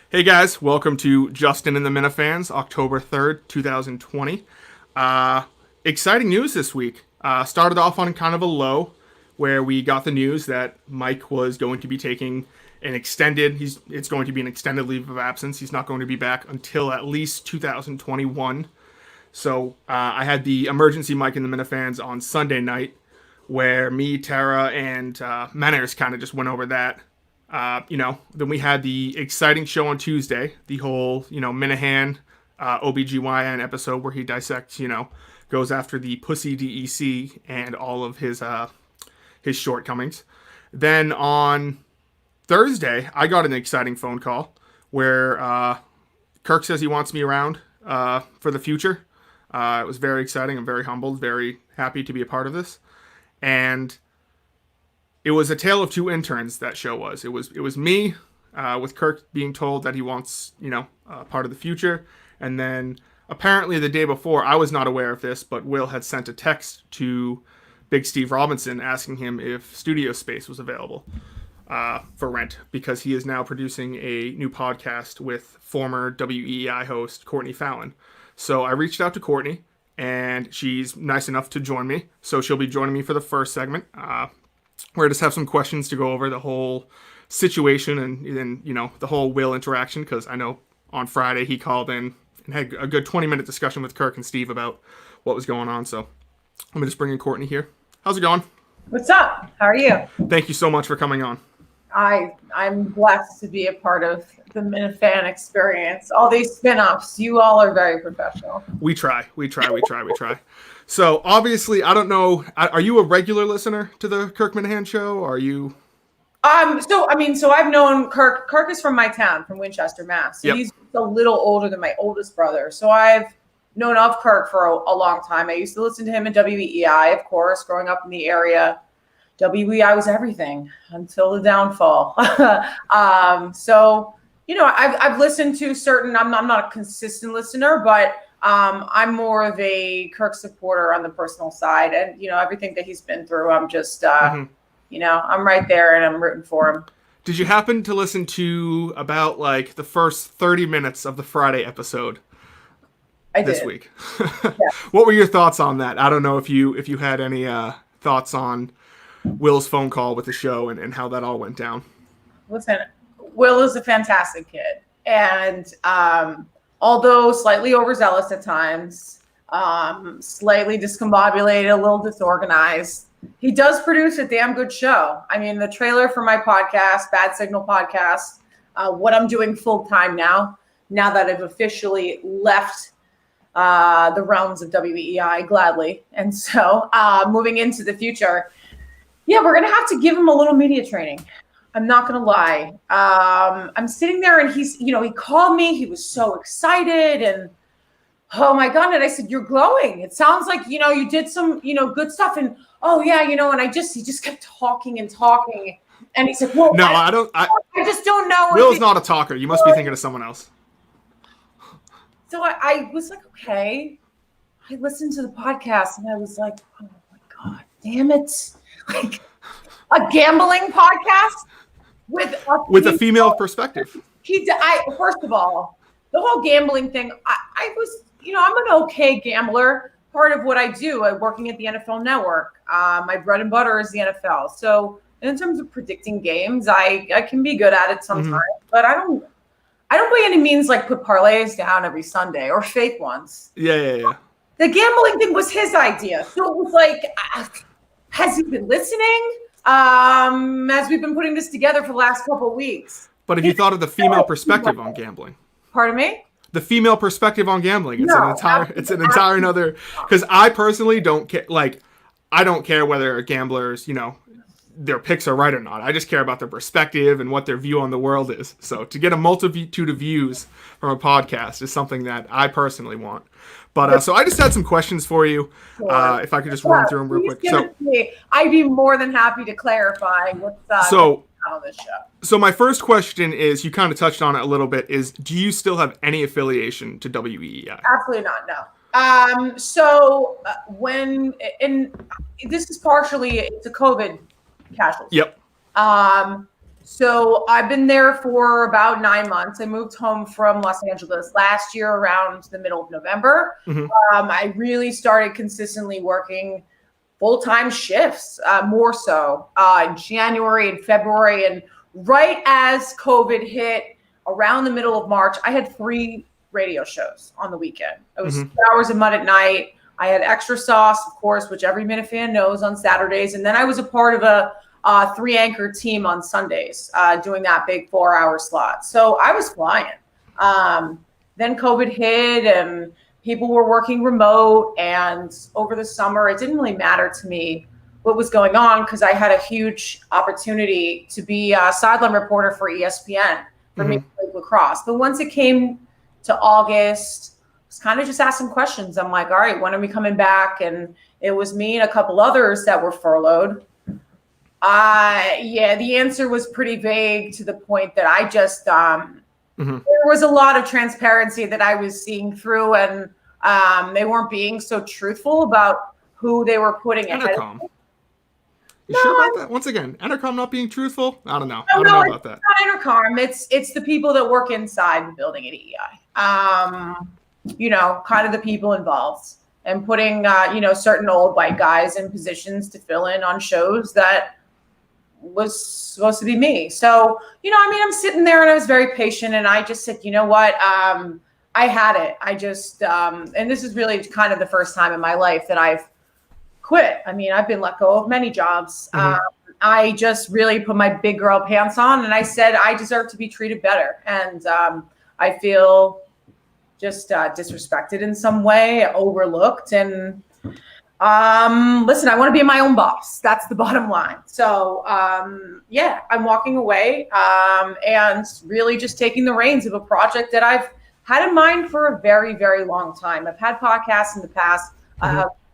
Hey guys, welcome to Justin and the Minifans, October 3rd, 2020. Exciting news this week. Started off on kind of a low where we got the news that Mike was going to be taking it's going to be an extended leave of absence. He's not going to be back until at least 2021. So I had the emergency Mike and the Minifans on Sunday night where me, Tara, and Manners kind of just went over that. Then we had the exciting show on Tuesday, the whole, Minahan OBGYN episode where he dissects, goes after the pussy DEC and all of his shortcomings. Then on Thursday, I got an exciting phone call where Kirk says he wants me around for the future. It was very exciting. I'm very humbled, very happy to be a part of this. And it was a tale of two interns, that show was. It was me, with Kirk being told that he wants, part of the future. And then apparently the day before, I was not aware of this, but Will had sent a text to Big Steve Robinson asking him if studio space was available for rent, because he is now producing a new podcast with former WEI host Courtney Fallon. So I reached out to Courtney, and she's nice enough to join me. So she'll be joining me for the first segment. We're just have some questions to go over the whole situation and then, the whole Will interaction, because I know on Friday he called in and had a good 20-minute discussion with Kirk and Steve about what was going on. So I'm going to just bring in Courtney here. How's it going? What's up? How are you? Thank you so much for coming on. I'm blessed to be a part of the Minifan experience. All these spin-offs, you all are very professional. We try. So obviously, I don't know. Are you a regular listener to the Kirk Minahan show? Or are you? So I've known Kirk. Kirk is from my town, from Winchester, Mass. So He's a little older than my oldest brother. So I've known of Kirk for a long time. I used to listen to him in WEI, of course, growing up in the area. WEI was everything until the downfall. I've listened to certain. I'm not a consistent listener, but I'm more of a Kirk supporter on the personal side, and everything that he's been through, I'm just I'm right there and I'm rooting for him. Did you happen to listen to about like the first 30 minutes of the Friday episode this week? Yeah. What were your thoughts on that? I don't know if you had any thoughts on Will's phone call with the show and how that all went down. Listen, Will is a fantastic kid, and although slightly overzealous at times, slightly discombobulated, a little disorganized, he does produce a damn good show. I mean, the trailer for my podcast, Bad Signal Podcast, what I'm doing full time now that I've officially left the realms of WEI gladly. And so moving into the future, we're going to have to give him a little media training. I'm not going to lie. I'm sitting there and he's, he called me. He was so excited and, oh my God. And I said, you're glowing. It sounds like, you did some, good stuff. And, oh yeah, and he just kept talking and talking. And he said, well, no, I just don't know. Will's not a talker. You must be thinking of someone else. So I was like, okay. I listened to the podcast and I was like, oh my God, damn it. Like a gambling podcast with a female perspective. First of all, the whole gambling thing, I was, I'm an okay gambler. Part of what I do, I'm working at the NFL Network. My bread and butter is the NFL. So in terms of predicting games, I can be good at it sometimes, but I don't by any means like put parlays down every Sunday or fake ones. Yeah. The gambling thing was his idea. So it was like, has he been listening? As we've been putting this together for the last couple of weeks. But have you thought of the female perspective on gambling? Pardon me? The female perspective on gambling. It's No, an entire another, because I personally don't care. Like, I don't care whether gamblers, their picks are right or not. I just care about their perspective and what their view on the world is. So to get a multitude of views from a podcast is something that I personally want. But so I just had some questions for you. Sure. If I could just run through them real quick. So I'd be more than happy to clarify what's on this show. So my first question is, you kind of touched on it a little bit, is do you still have any affiliation to WEI? Absolutely not, no. So this is partially, it's a COVID casualty. Yep. So I've been there for about 9 months. I moved home from Los Angeles last year around the middle of November. Mhm. I really started consistently working full-time shifts, more so in January and February. And right as COVID hit around the middle of March, I had 3 radio shows on the weekend. It was 2 hours of mud at night. I had Extra Sauce, of course, which every Minifan knows, on Saturdays. And then I was a part of a 3-anchor team on Sundays, doing that big 4-hour slot. So I was flying. Then COVID hit and people were working remote. And over the summer, it didn't really matter to me what was going on because I had a huge opportunity to be a sideline reporter for ESPN for Major League Lacrosse. But once it came to August, I was kind of just asking questions. I'm like, all right, when are we coming back? And it was me and a couple others that were furloughed. Yeah, the answer was pretty vague to the point that I just, there was a lot of transparency that I was seeing through, and they weren't being so truthful about who they were putting ahead. Entercom. You sure about that? Once again, Entercom not being truthful? I don't know. I don't know about that. Not Entercom. It's the people that work inside the building at EEI. You know, kind of the people involved, and putting you know, certain old white guys in positions to fill in on shows that was supposed to be me. So, you know, I mean, I'm sitting there and I was very patient, and I just said, you know what, I had it. I just, and this is really kind of the first time in my life that I've quit. I mean, I've been let go of many jobs. I just really put my big girl pants on, and I said, I deserve to be treated better. And I feel just disrespected in some way, overlooked. And listen, I want to be my own boss. That's the bottom line. So yeah, I'm walking away and really just taking the reins of a project that I've had in mind for a very, very long time. I've had podcasts in the past.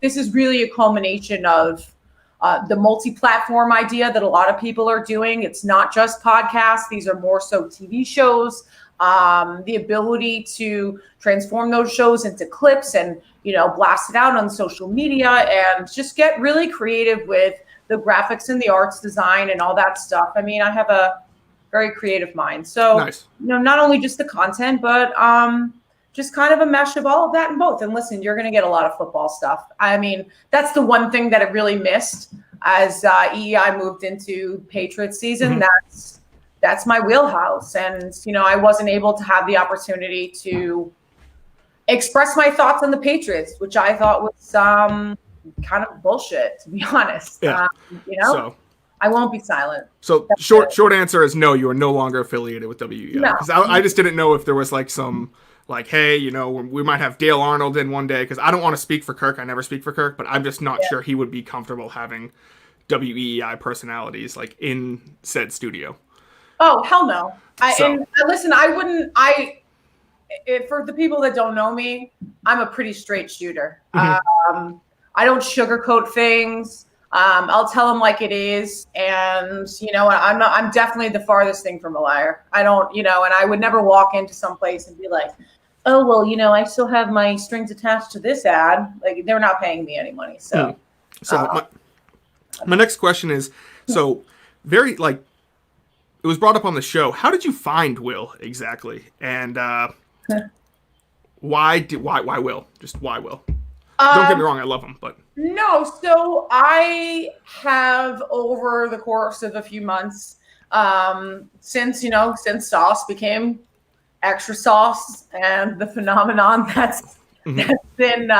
This is really a culmination of the multi-platform idea that a lot of people are doing. It's not just podcasts. These are more so TV shows. The ability to transform those shows into clips and, you know, blast it out on social media and just get really creative with the graphics and the arts design and all that stuff. I mean, I have a very creative mind. So, nice. You know, not only just the content, but just kind of a mesh of all of that in both. And listen, you're going to get a lot of football stuff. I mean, that's the one thing that it really missed as EEI moved into Patriots season. That's my wheelhouse. And, you know, I wasn't able to have the opportunity to express my thoughts on the Patriots, which I thought was kind of bullshit, to be honest. Yeah. You know, so, I won't be silent. So short answer is no, you are no longer affiliated with WEI. Because I just didn't know if there was like some, like, hey, you know, we might have Dale Arnold in one day, because I don't want to speak for Kirk. I never speak for Kirk, but I'm just not sure he would be comfortable having WEI personalities like in said studio. Oh, hell no. Listen, I wouldn't, for the people that don't know me, I'm a pretty straight shooter. I don't sugarcoat things. I'll tell them like it is. And, you know, I'm definitely the farthest thing from a liar. I don't, you know, and I would never walk into some place and be like, oh, well, you know, I still have my strings attached to this ad. Like, they're not paying me any money. So, my next question is, so very, like, it was brought up on the show. How did you find Will exactly? And why Will? Just why Will? Don't get me wrong, I love him, but no. So I have, over the course of a few months, since Sauce became Extra Sauce and the phenomenon that's been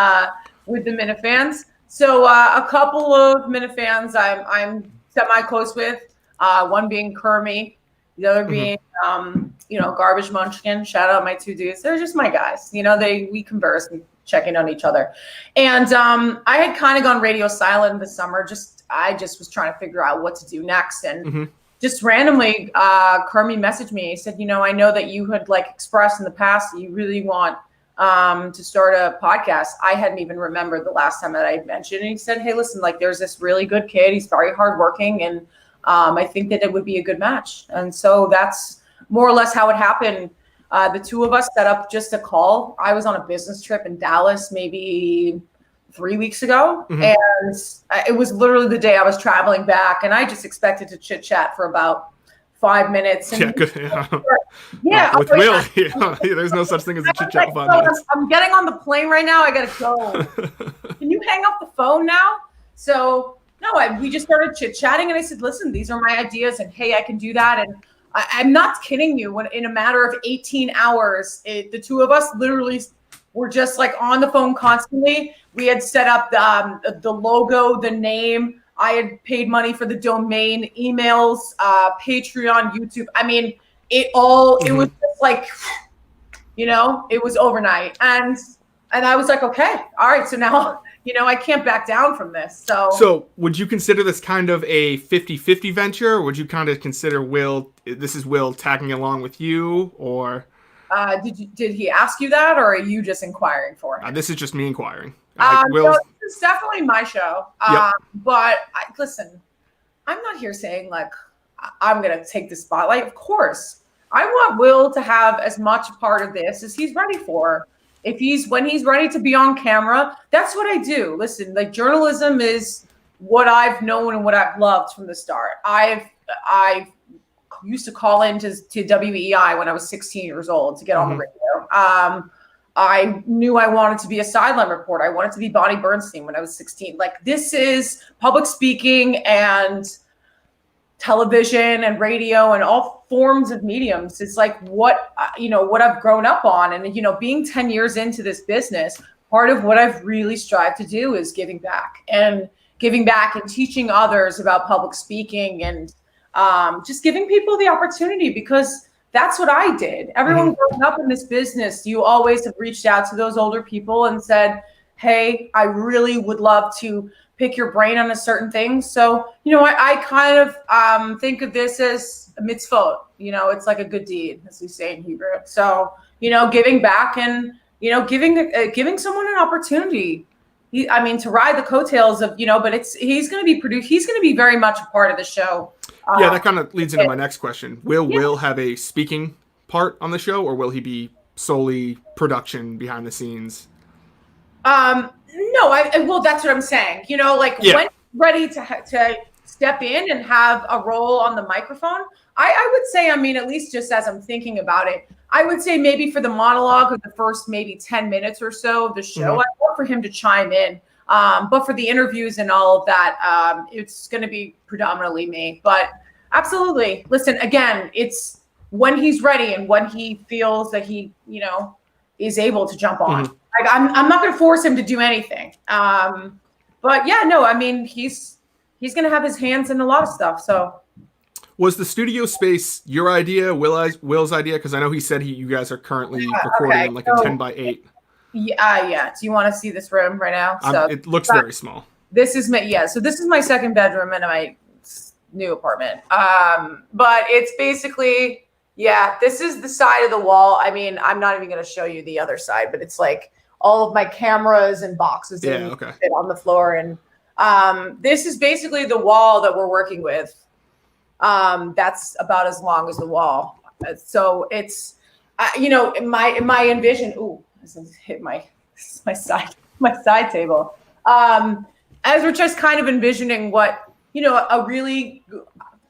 with the Minifans. So a couple of Minifans I'm semi-close with. One being Kermie, the other being, you know, Garbage Munchkin. Shout out my 2 dudes. They're just my guys. You know, we converse and check in on each other. And I had kind of gone radio silent this summer. I just was trying to figure out what to do next. And just randomly, Kermie messaged me. He said, you know, I know that you had like expressed in the past that you really want to start a podcast. I hadn't even remembered the last time that I had mentioned. And he said, hey, listen, like, there's this really good kid. He's very hardworking, and I think that it would be a good match. And so that's more or less how it happened. The 2 of us set up just a call. I was on a business trip in Dallas maybe 3 weeks ago. And it was literally the day I was traveling back. And I just expected to chit chat for about 5 minutes. And Yeah, good. Yeah. yeah, With Will, there's no such thing as a chit chat for 5 minutes. I'm getting on the plane right now. I gotta go. Can you hang up the phone now? So no, we just started chit chatting, and I said, listen, these are my ideas, and hey, I can do that. And I'm not kidding you. When in a matter of 18 hours, the two of us literally were just like on the phone constantly. We had set up the logo, the name. I had paid money for the domain, emails, Patreon, YouTube. I mean, it was just like, it was overnight. And I was like, okay, all right. So now, I can't back down from this. So would you consider this kind of a 50-50 venture? Or would you kind of consider this is Will tagging along with you, or? Did he ask you that, or are you just inquiring for him? This is just me inquiring. So it's definitely my show. Yep. But listen, I'm not here saying like I'm going to take the spotlight. Of course, I want Will to have as much part of this as he's ready for. When he's ready to be on camera, that's what I do. Listen, like journalism is what I've known and what I've loved from the start. I've used to call into WEI when I was 16 years old to get on the radio. I knew I wanted to be a sideline reporter. I wanted to be Bonnie Bernstein when I was 16. Like, this is public speaking and television and radio and all forms of mediums. It's like what I've grown up on. And, being 10 years into this business, part of what I've really strived to do is giving back and teaching others about public speaking and just giving people the opportunity, because that's what I did. Everyone growing up in this business, you always have reached out to those older people and said, hey, I really would love to pick your brain on a certain thing. So, I kind of think of this as a mitzvot. It's like a good deed, as we say in Hebrew. So, giving back and, giving someone an opportunity. To ride the coattails of, but he's going to be very much a part of the show. Yeah, that kind of leads into my next question. Will Will have a speaking part on the show, or will he be solely production behind the scenes? No, well, that's what I'm saying. When he's ready to step in and have a role on the microphone, I would say, at least just as I'm thinking about it, I would say maybe for the monologue of the first maybe 10 minutes or so of the show, I'd love for him to chime in. But for the interviews and all of that, it's going to be predominantly me. But absolutely, listen, again, it's when he's ready and when he feels that he, is able to jump on. Like, I'm not going to force him to do anything. But yeah, no, he's going to have his hands in a lot of stuff. So. Was the studio space your idea, Will's idea? Because I know he said you guys are currently recording in like a 10x8. Yeah. Do you want to see this room right now? So it looks very small. This is so this is my second bedroom in my new apartment. But it's basically, this is the side of the wall. I'm not even going to show you the other side, but it's like all of my cameras and boxes fit on the floor. And this is basically the wall that we're working with. That's about as long as the wall. So it's, my envision. Ooh, this has hit my side table. As we're just kind of envisioning what, a really,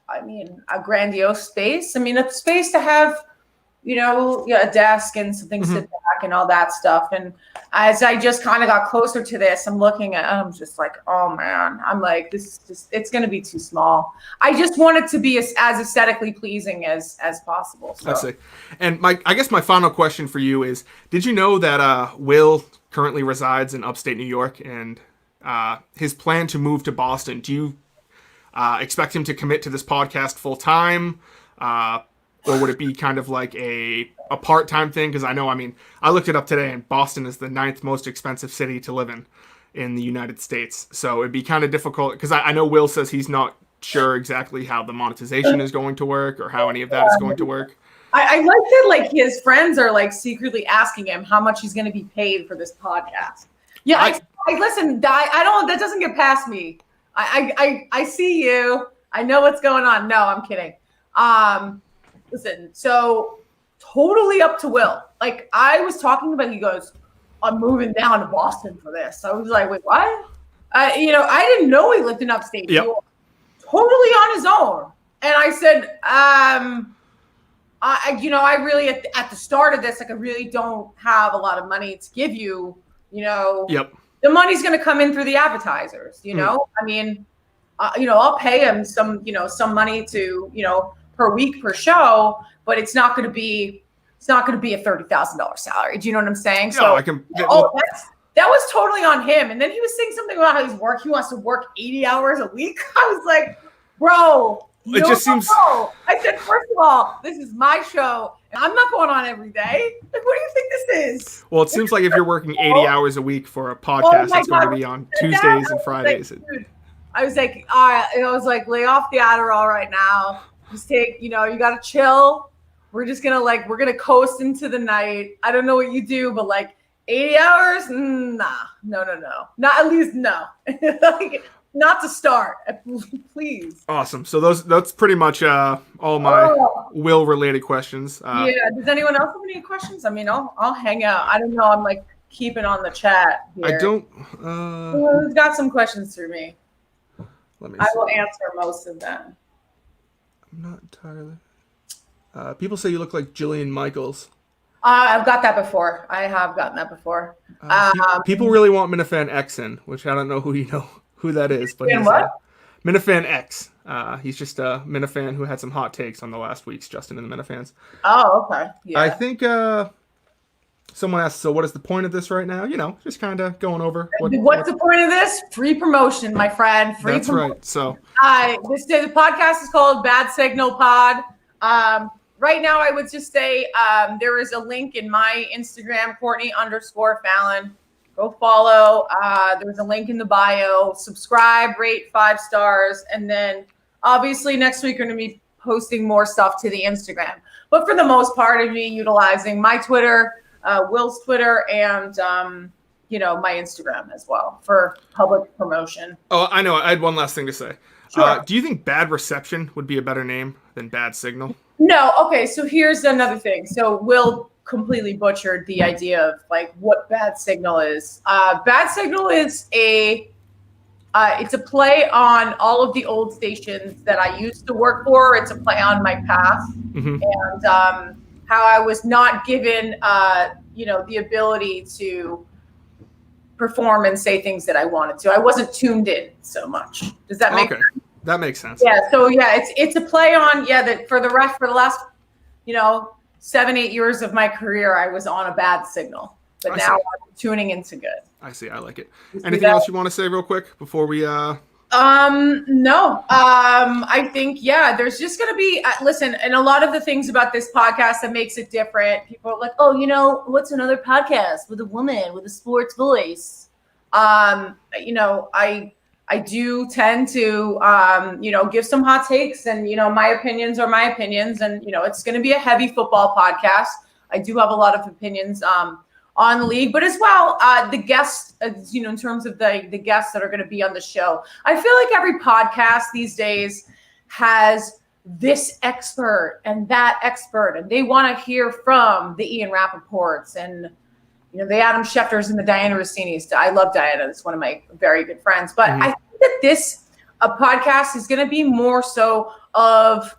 a grandiose space. A space to have, a desk and some things to sit back and all that stuff. And as I just kind of got closer to this, I'm just like, oh man, I'm like, this is just, it's going to be too small. I just want it to be as aesthetically pleasing as possible. So. I see. And I guess my final question for you is, did you know that Will currently resides in upstate New York, and his plan to move to Boston? Do you expect him to commit to this podcast full time? Or would it be kind of like a part-time thing? Because I looked it up today, and Boston is the 9th most expensive city to live in the United States. So it'd be kind of difficult, because I know Will says he's not sure exactly how the monetization is going to work or how any of that is going to work. I like that, like, his friends are like secretly asking him how much he's going to be paid for this podcast. Yeah, I listen, that doesn't get past me. I see you. I know what's going on. No, I'm kidding. Listen, so totally up to Will. Like, I was talking about, he goes, I'm moving down to Boston for this. So I was like, wait, what? I didn't know he lived in upstate New York. Totally on his own. I said, I really at the start of this, like, I really don't have a lot of money to give you. Yep. The money's going to come in through the advertisers. I mean, I'll pay him some money to, per week per show, but it's not going to be a $30,000 salary. Do you know what I'm saying? Yeah, So I can. that was totally on him. And then he was saying something about how he wants to work 80 hours a week. I was like, bro. It just seems. I said, first of all, this is my show, and I'm not going on every day. Like, what do you think this is? Well, it seems like if you're working 80 hours a week for a podcast, it's going to be on Tuesdays and Fridays. I was like, all right. I was like, lay off the Adderall right now. Just take, you got to chill. We're just going to we're going to coast into the night. I don't know what you do, but 80 hours? Nah, no. Not at least, no. Not to start, please. Awesome. So that's pretty much all my Will-related questions. Yeah. Does anyone else have any questions? I mean, I'll hang out. I don't know. I'm keeping on the chat here. I don't. Who's got some questions for me? Let me. I will answer most of them. I'm not entirely. People say you look like Jillian Michaels. I've got that before. I have gotten that before. People really want Minifan X in, which I don't know who that is, but he's Minifan X. He's just a Minifan who had some hot takes on the last week's Justin and the Minifans. Oh, okay. Yeah. I think someone asked, so what is the point of this right now? Just kind of going over. What's the point of this? Free promotion, my friend. That's right. So the podcast is called Bad Signal Pod. Right now, I would just say there is a link in my Instagram, Courtney_Fallon. Go follow. There's a link in the bio. Subscribe, rate 5 stars. And then obviously next week we're going to be posting more stuff to the Instagram. But for the most part, it'd be utilizing my Twitter, Will's Twitter, and my Instagram as well for public promotion. Oh, I know. I had one last thing to say. Sure. Do you think Bad Reception would be a better name than Bad Signal? No. Okay. So here's another thing. So Will completely butchered the idea of what Bad Signal is. Bad Signal is it's a play on all of the old stations that I used to work for. It's a play on my past and how I was not given the ability to perform and say things that I wanted to. I wasn't tuned in so much. Does that make sense? That makes sense. Yeah. So it's a play on that for the last 7-8 years of my career, I was on a bad signal, but now I'm tuning into good. I see. I like it. Anything else you want to say real quick before we? No. I think there's just gonna be listen, and a lot of the things about this podcast that makes it different. People are like, oh, what's another podcast with a woman with a sports voice? I do tend to, give some hot takes, and, my opinions are my opinions, and, it's going to be a heavy football podcast. I do have a lot of opinions on the league, but as well, the guests, in terms of the guests that are going to be on the show. I feel like every podcast these days has this expert and that expert, and they want to hear from the Ian Rappaports and the Adam Schefters and the Diana Rossinis. I love Diana. It's one of my very good friends. But I think that this podcast is going to be more so of,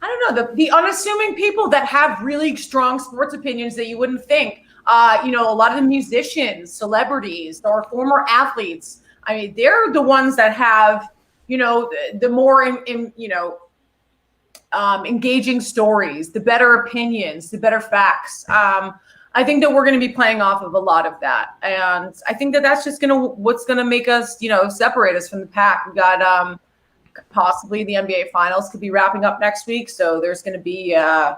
I don't know, the unassuming people that have really strong sports opinions that you wouldn't think. A lot of the musicians, celebrities, or former athletes. I mean, they're the ones that have, the more engaging stories, the better opinions, the better facts. I think that we're going to be playing off of a lot of that. And I think that that's just what's going to make us, separate us from the pack. We got possibly the NBA finals could be wrapping up next week. So there's going to be, a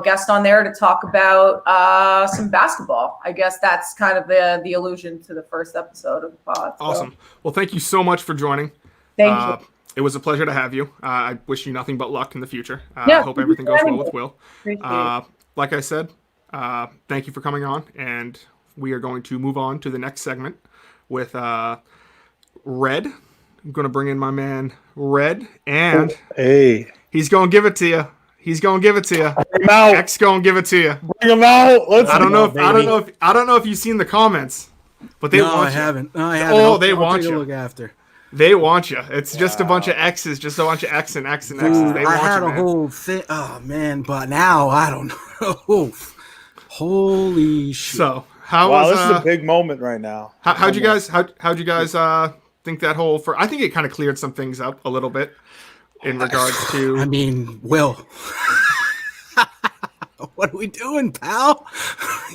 guest on there to talk about some basketball. I guess that's kind of the allusion to the first episode of the pod. Awesome. Well, thank you so much for joining. Thank you. It was a pleasure to have you. I wish you nothing but luck in the future. I hope everything goes well with Will. Like I said, thank you for coming on, and we are going to move on to the next segment with Red. I'm going to bring in my man Red, and he's going to give it to you. He's going to give it to you. Bring him out. X going to give it to you. Bring him out. I don't know if you've seen the comments, but they want you. I haven't. Oh, they want take you. a look after. They want you. It's just a bunch of X's, just a bunch of X and X and X's. They I want had you, a man. whole thing. Oh man, but now I don't know. Holy shit! So how Wow, was this is a big moment right now. how'd you guys think that whole I think it kind of cleared some things up a little bit in regards to I mean, Will, what are we doing, pal?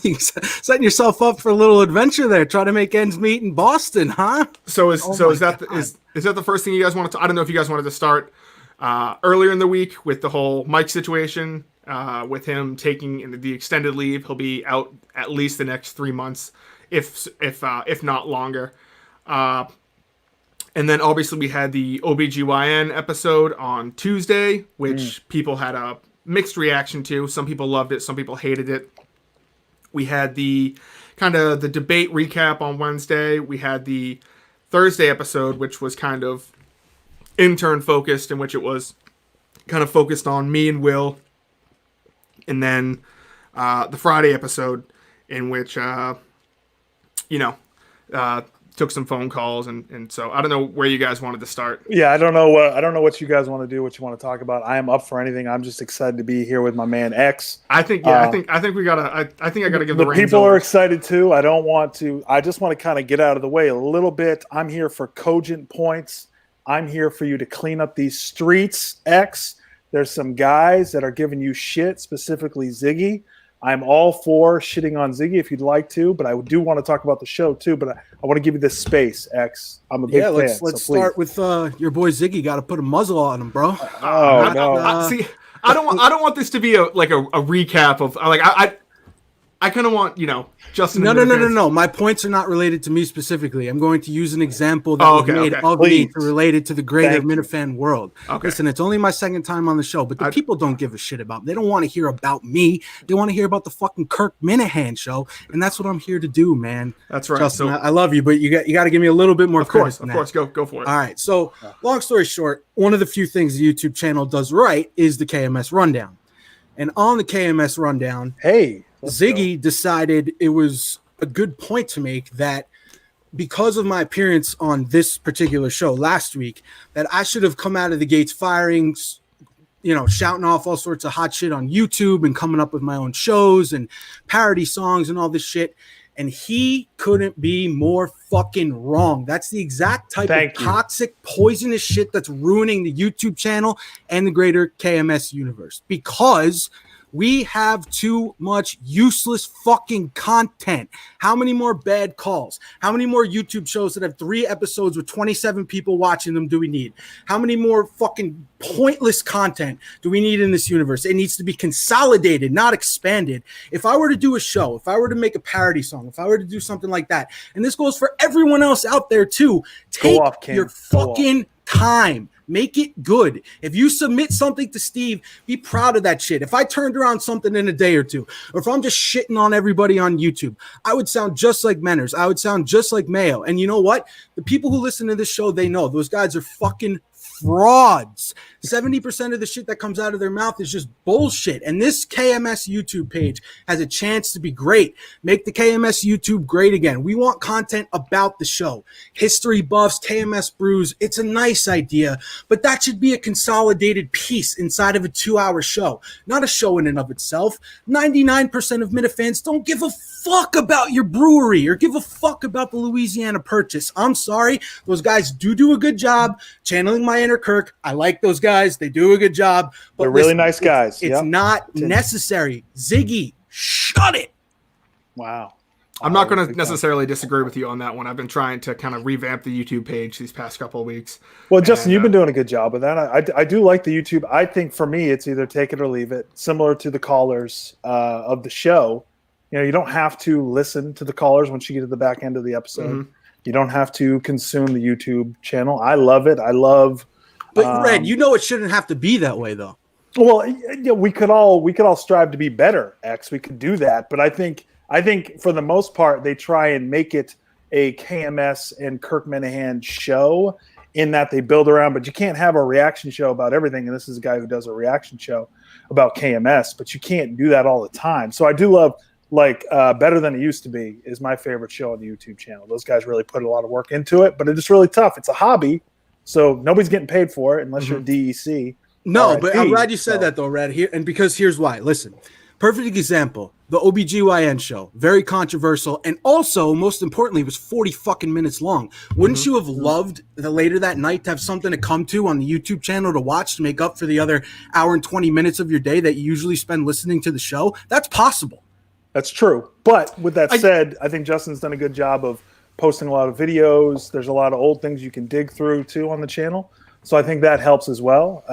You setting yourself up for a little adventure there, trying to make ends meet in Boston, huh? So is that God. is that the first thing you guys wanted to? I don't know if you guys wanted to start earlier in the week with the whole Mike situation, with him taking the extended leave. He'll be out at least the next 3 months, if not longer. And then obviously we had the OBGYN episode on Tuesday, which people had a mixed reaction to. Some people loved it, some people hated it. We had the kind of the debate recap on Wednesday. We had the Thursday episode, which was kind of intern focused, in which it was kind of focused on me and Will. And then the Friday episode, in which took some phone calls, and so I don't know where you guys wanted to start. Yeah, I don't know what you guys want to do, what you want to talk about. I am up for anything. I'm just excited to be here with my man X. I think we gotta. I think I gotta give the reins people over. are excited too. I just want to kind of get out of the way a little bit. I'm here for cogent points. I'm here for you to clean up these streets, X. There's some guys that are giving you shit, specifically Ziggy. I'm all for shitting on Ziggy if you'd like to, but I do want to talk about the show too. But I want to give you this space, X. I'm a big fan. Let's start with your boy Ziggy. Got to put a muzzle on him, bro. Oh no! I don't want this to be a recap of I kind of want Justin. No. My points are not related to me specifically. I'm going to use an example that was made of me to relate it to the greater Minifan world. Okay. Listen, it's only my second time on the show, but the people don't give a shit about me. They don't want to hear about me. They want to hear about the fucking Kirk Minahan show, and that's what I'm here to do, man. That's right. Justin, I love you, but you got to give me a little bit more credit. Of course, go for it. All right. So, long story short, one of the few things the YouTube channel does right is the KMS rundown, and on the KMS rundown, Ziggy decided it was a good point to make that because of my appearance on this particular show last week, that I should have come out of the gates firing, shouting off all sorts of hot shit on YouTube and coming up with my own shows and parody songs and all this shit. And he couldn't be more fucking wrong. That's the exact type of toxic, poisonous shit that's ruining the YouTube channel and the greater KMS universe, because we have too much useless fucking content. How many more bad calls? How many more YouTube shows that have 3 episodes with 27 people watching them do we need? How many more fucking pointless content do we need in this universe? It needs to be consolidated, not expanded. If I were to do a show, if I were to make a parody song, if I were to do something like that, and this goes for everyone else out there too, take your fucking time. Make it good. If you submit something to Steve, be proud of that shit. If I turned around something in a day or two, or if I'm just shitting on everybody on YouTube, I would sound just like Menners. I would sound just like Mayo. And you know what? The people who listen to this show, they know those guys are fucking frauds. 70% of the shit that comes out of their mouth is just bullshit. And this KMS YouTube page has a chance to be great. Make the KMS YouTube great again. We want content about the show. History buffs, KMS brews. It's a nice idea, but that should be a consolidated piece inside of a 2-hour show, not a show in and of itself. 99% of Minifans don't give a fuck about your brewery or give a fuck about the Louisiana Purchase. I'm sorry. Those guys do a good job channeling my inner Kirk. I like those guys. They do a good job. But they're really nice guys. It's not necessary. Ziggy, shut it. Wow. I'm not going to necessarily disagree with you on that one. I've been trying to kind of revamp the YouTube page these past couple of weeks. Well, Justin, you've been doing a good job with that. I do like the YouTube. I think for me, it's either take it or leave it, similar to the callers of the show. You don't have to listen to the callers once you get to the back end of the episode. Mm-hmm. You don't have to consume the YouTube channel. I love it. I love. But Red, it shouldn't have to be that way, though. Well, we could all strive to be better, X. We could do that, but I think for the most part they try and make it a KMS and Kirk Minahan show in that they build around. But you can't have a reaction show about everything. And this is a guy who does a reaction show about KMS, but you can't do that all the time. So I do love like Better Than It Used to Be is my favorite show on the YouTube channel. Those guys really put a lot of work into it, but it's really tough. It's a hobby, so nobody's getting paid for it unless you're DEC. No, but I'm glad you said that though, Red. Here, and because here's why. Listen, perfect example. The OBGYN show, very controversial, and also, most importantly, it was 40 fucking minutes long. Wouldn't you have loved later that night to have something to come to on the YouTube channel to watch to make up for the other hour and 20 minutes of your day that you usually spend listening to the show? That's possible. That's true. But with that said, I think Justin's done a good job of posting a lot of videos. There's a lot of old things you can dig through too on the channel. So I think that helps as well.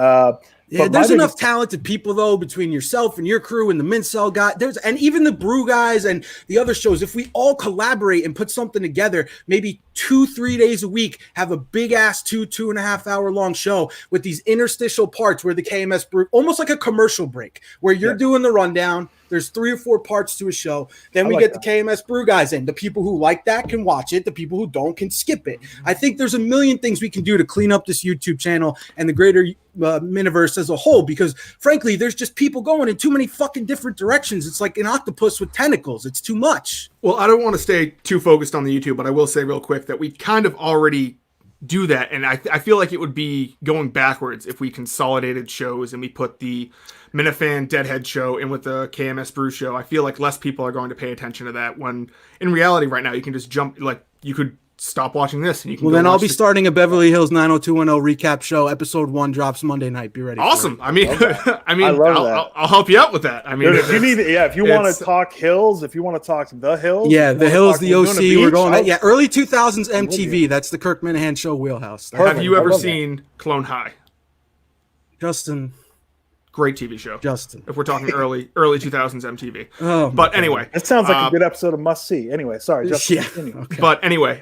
Yeah, there's enough talented people though between yourself and your crew and the Mincel guy. And even the Brew guys and the other shows. If we all collaborate and put something together, maybe 2-3 days a week, have a big ass 2.5 hour long show with these interstitial parts where the KMS Brew, almost like a commercial break, where you're doing the rundown. There's 3 or 4 parts to a show. Then we get the KMS Brew guys in. The people who like that can watch it. The people who don't can skip it. I think there's a million things we can do to clean up this YouTube channel and the greater Miniverse as a whole, because frankly, there's just people going in too many fucking different directions. It's like an octopus with tentacles. It's too much. Well, I don't want to stay too focused on the YouTube, but I will say real quick that we kind of already do that, and I feel like it would be going backwards if we consolidated shows and we put the Minifan Deadhead show in with the KMS Brew show. I feel like less people are going to pay attention to that, when in reality right now you can just jump, like you could stop watching this and you can then I'll be starting a Beverly Hills 90210 recap show. Episode 1 drops Monday night. Be ready. Awesome. I mean, I'll help you out with that. I mean, if you need, if you want to talk Hills, if you want to talk the Hills, the Hills, the OC, we're going that. Early 2000s MTV. That's the Kirk Minahan show wheelhouse. Have you ever seen Clone High? Justin. Great TV show. Justin. If we're talking early 2000s MTV. Oh, but anyway. It sounds like a good episode of Must See. Anyway, sorry, Justin. Yeah. Okay. But anyway,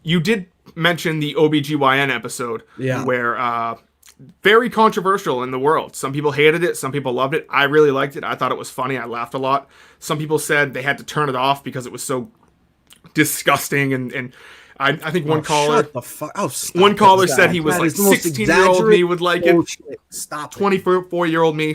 you did mention the OBGYN episode where very controversial in the world. Some people hated it. Some people loved it. I really liked it. I thought it was funny. I laughed a lot. Some people said they had to turn it off because it was so disgusting. And I think one caller said he was like 16-year-old me would like it. Stop. 24-year-old me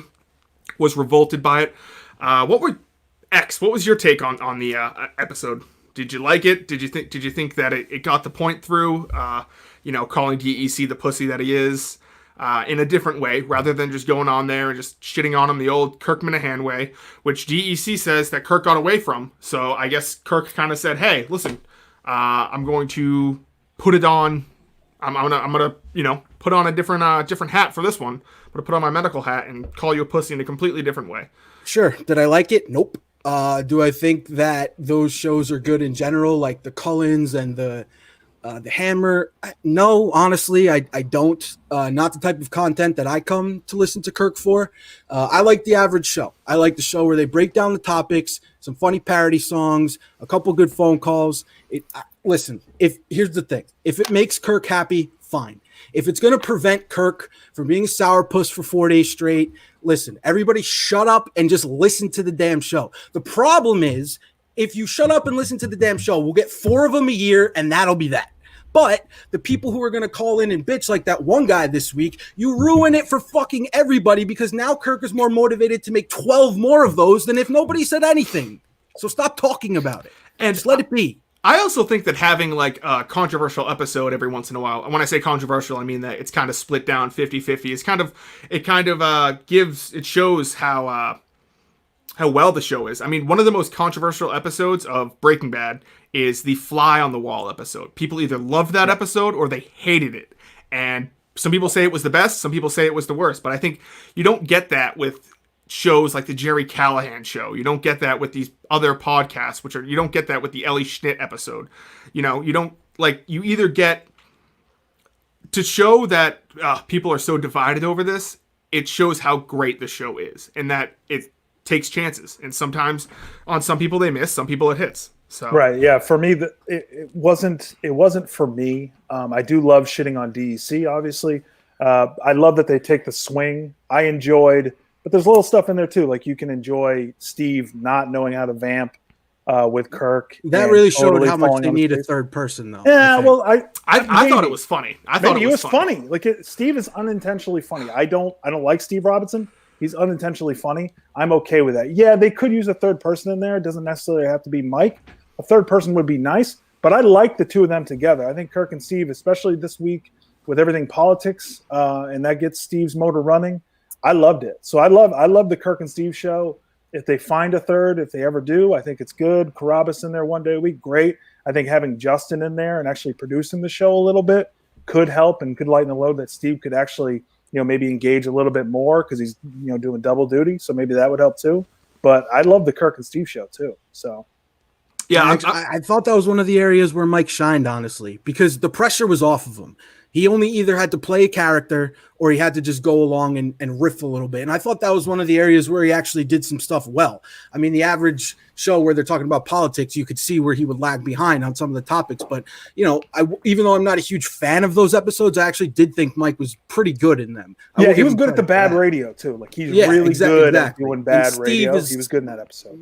was revolted by it. What was your take on the episode? Did you like it? Did you think that it got the point through? Calling DEC the pussy that he is in a different way, rather than just going on there and just shitting on him the old Kirk Minahan way, which DEC says that Kirk got away from. So I guess Kirk kind of said, "Hey, listen, I'm going to put it on. I'm gonna put on a different hat for this one. I'm gonna put on my medical hat and call you a pussy in a completely different way." Sure. Did I like it? Nope. Do I think that those shows are good in general, like the Cullens and the Hammer? No, honestly, I don't. Not the type of content that I come to listen to Kirk for. I like the average show. I like the show where they break down the topics, some funny parody songs, a couple good phone calls. Listen, here's the thing. If it makes Kirk happy, fine. If it's going to prevent Kirk from being a sourpuss for 4 days straight, listen, everybody shut up and just listen to the damn show. The problem is, if you shut up and listen to the damn show, we'll get 4 of them a year, and that'll be that. But the people who are going to call in and bitch like that one guy this week, you ruin it for fucking everybody, because now Kirk is more motivated to make 12 more of those than if nobody said anything. So stop talking about it and just let it be. I also think that having like a controversial episode every once in a while, and when I say controversial, I mean that it's kind of split down 50-50. It shows how well the show is. I mean, one of the most controversial episodes of Breaking Bad is the Fly on the Wall episode. People either loved that episode or they hated it. And some people say it was the best, some people say it was the worst. But I think you don't get that with shows like the Jerry Callahan show. You don't get that with these other podcasts, you don't get that with the Ellie Schnitt episode. You either get to show that people are so divided over this, it shows how great the show is and that it takes chances. And sometimes on some people they miss, some people it hits. So right, yeah. For me, it wasn't for me. I do love shitting on DEC, obviously. I love that they take the swing. I enjoyed, but there's little stuff in there too. Like you can enjoy Steve not knowing how to vamp with Kirk. That really showed how much they need a third person, though. Yeah, well, I thought it was funny. I thought it was funny. Like Steve is unintentionally funny. I don't like Steve Robinson, He's unintentionally funny. I'm okay with that. Yeah, they could use a third person in there. It doesn't necessarily have to be Mike. A third person would be nice, but I like the two of them together. I think Kirk and Steve, especially this week with everything politics, and that gets Steve's motor running. I loved it. So I love the Kirk and Steve show. If they find a third, if they ever do, I think it's good. Carabas in there one day a week, great. I think having Justin in there and actually producing the show a little bit could help and could lighten the load that Steve could actually, maybe engage a little bit more because he's, doing double duty. So maybe that would help too. But I love the Kirk and Steve show too. So. Yeah, I thought that was one of the areas where Mike shined, honestly, because the pressure was off of him. He only either had to play a character or he had to just go along and riff a little bit. And I thought that was one of the areas where he actually did some stuff well. I mean, the average show where they're talking about politics, you could see where he would lag behind on some of the topics. But, even though I'm not a huge fan of those episodes, I actually did think Mike was pretty good in them. Yeah, he was good at the bad radio, too. Like, he's really good at doing bad radio. He was good in that episode.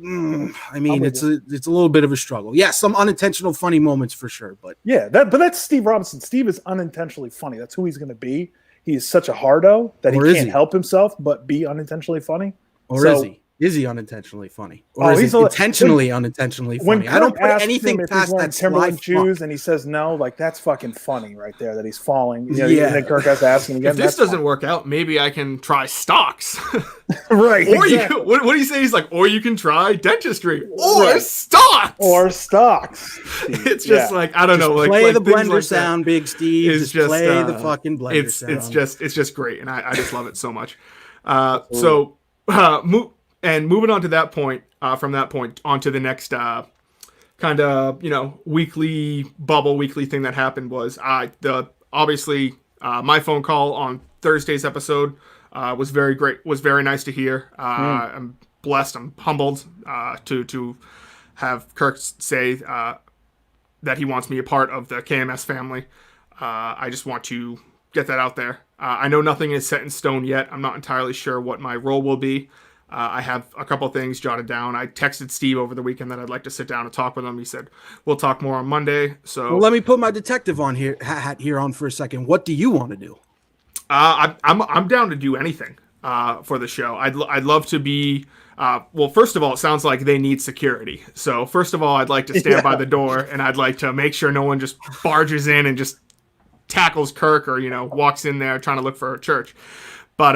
It's a little bit of a struggle. Yeah, some unintentional funny moments for sure. But yeah, that's Steve Robinson. Steve is unintentionally funny. That's who he's going to be. He's such a hardo that he can't help himself but be unintentionally funny. Or is he? Is he unintentionally funny? Or is he intentionally unintentionally funny? I don't put anything past that Timberland shoes, and he says no. Like, that's fucking funny right there that he's falling. And then Kirk has to ask him again. If this doesn't work out, maybe I can try stocks. Right. Or exactly. What do you say? He's like, or you can try dentistry or stocks. Or stocks. It's just like, I don't know. Like, play the blender sound, Big Steve. Just play the fucking blender sound. It's just great, and I just love it so much. Moving on to that point, from that point onto the next kind of weekly thing that happened was obviously my phone call on Thursday's episode was very great, was very nice to hear. I'm blessed, I'm humbled to have Kirk say that he wants me a part of the KMS family. I just want to get that out there. I know nothing is set in stone yet. I'm not entirely sure what my role will be. I have a couple things jotted down. I texted Steve over the weekend that I'd like to sit down and talk with him. He said, we'll talk more on Monday. So let me put my detective hat here on for a second. What do you want to do? I'm down to do anything for the show. I'd love to be. Well, first of all, it sounds like they need security. So first of all, I'd like to stand by the door, and I'd like to make sure no one just barges in and just tackles Kirk or walks in there trying to look for a church. But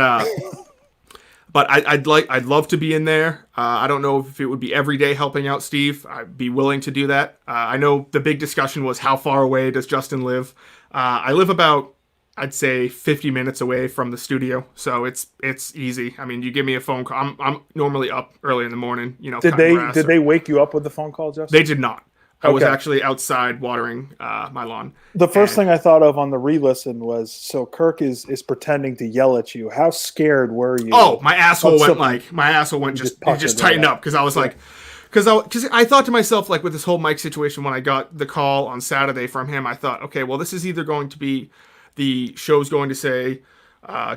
I'd love to be in there. I don't know if it would be every day helping out Steve. I'd be willing to do that. I know the big discussion was how far away does Justin live. I live about, I'd say, 50 minutes away from the studio, so it's easy. I mean, you give me a phone call. I'm normally up early in the morning. Did they wake you up with the phone call, Justin? They did not. I was actually outside watering my lawn. The first thing I thought of on the re-listen was, so Kirk is pretending to yell at you. How scared were you? Oh, my asshole went just tightened up because I was like, because I thought to myself, like, with this whole mic situation, when I got the call on Saturday from him, I thought, okay, well, this is either going to be the show's going to say,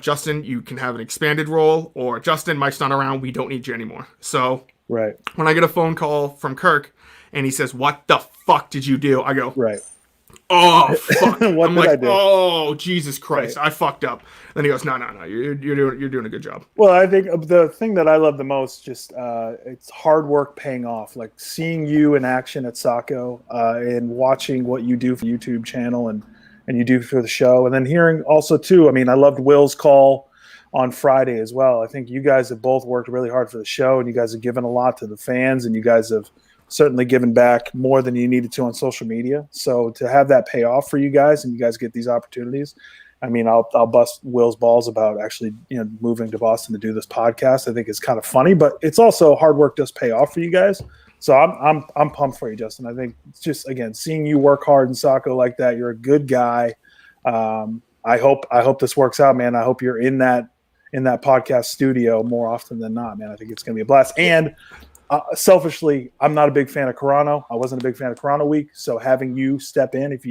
Justin, you can have an expanded role, or Justin, Mike's not around, we don't need you anymore. So right when I get a phone call from Kirk, and he says, "What the fuck did you do?" I go, right. Oh fuck! What I'm did like, I do? Oh Jesus Christ! Right. I fucked up. Then he goes, "No, you're doing a good job." Well, I think the thing that I love the most, just it's hard work paying off. Like seeing you in action at Saco and watching what you do for the YouTube channel and you do for the show, and then hearing also too. I mean, I loved Will's call on Friday as well. I think you guys have both worked really hard for the show, and you guys have given a lot to the fans, and you guys have certainly given back more than you needed to on social media. So to have that pay off for you guys and you guys get these opportunities, I mean, I'll bust Will's balls about actually, moving to Boston to do this podcast. I think it's kind of funny, but it's also hard work does pay off for you guys. So I'm pumped for you, Justin. I think it's just, again, seeing you work hard in Saco like that, you're a good guy. I hope this works out, man. I hope you're in that podcast studio more often than not, man. I think it's going to be a blast. And selfishly, I'm not a big fan of Carano. I wasn't a big fan of Carano Week, so having you step in if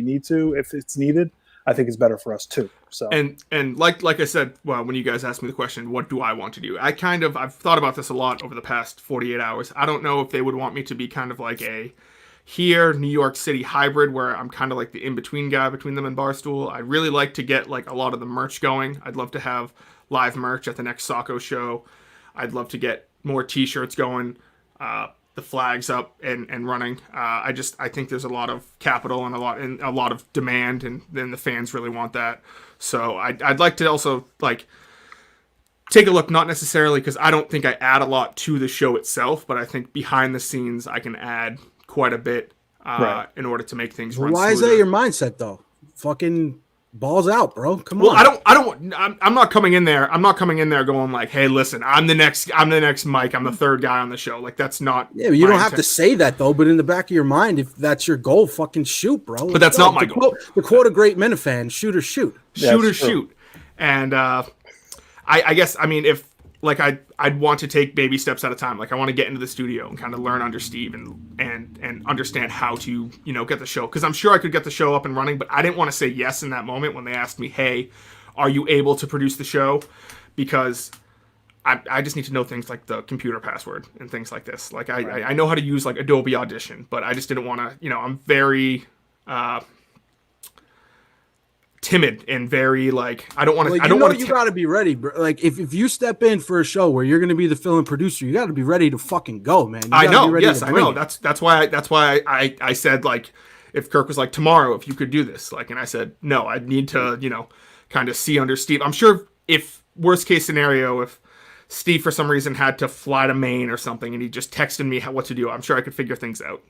it's needed, I think is better for us too. So and like I said, well, when you guys asked me the question, what do I want to do? I've thought about this a lot over the past 48 hours. I don't know if they would want me to be kind of like a New York City hybrid where I'm kind of like the in-between guy between them and Barstool. I'd really like to get like a lot of the merch going. I'd love to have live merch at the next Saco show. I'd love to get more T-shirts going, the flags up and running. I think there's a lot of capital and a lot of demand, and then the fans really want that. So I'd like to also like take a look, not necessarily because I don't think I add a lot to the show itself, but I think behind the scenes I can add quite a bit in order to make things run Why smoother. is that your mindset though? Fucking balls out, bro. Come on. Well, I'm not coming in there. I'm not coming in there going like, "Hey, listen, I'm the next Mike. I'm the third guy on the show." Like that's not. Yeah, but you don't have to say that though. But in the back of your mind, if that's your goal, fucking shoot, bro. But that's not my goal. The quote of great Minifan: "Shoot or shoot." Shoot or shoot. And I guess I mean if like I'd want to take baby steps at a time. Like I want to get into the studio and kind of learn under Steve and understand how to get the show, because I'm sure I could get the show up and running, but I didn't want to say yes in that moment when they asked me, "Hey, are you able to produce the show?" Because I just need to know things like the computer password and things like this. Like I know how to use like Adobe Audition, but I just didn't want to. I'm very timid and very like I don't want to. Like, I don't want to. You got to be ready, bro. Like if you step in for a show where you're going to be the fill-in producer, you got to be ready to fucking go, man. I know. Yes, I know. That's why I said like if Kirk was like tomorrow, if you could do this, like, and I said no, I'd need to kind of see under Steve. I'm sure if worst case scenario, if Steve for some reason had to fly to Maine or something and he just texted me what to do, I'm sure I could figure things out.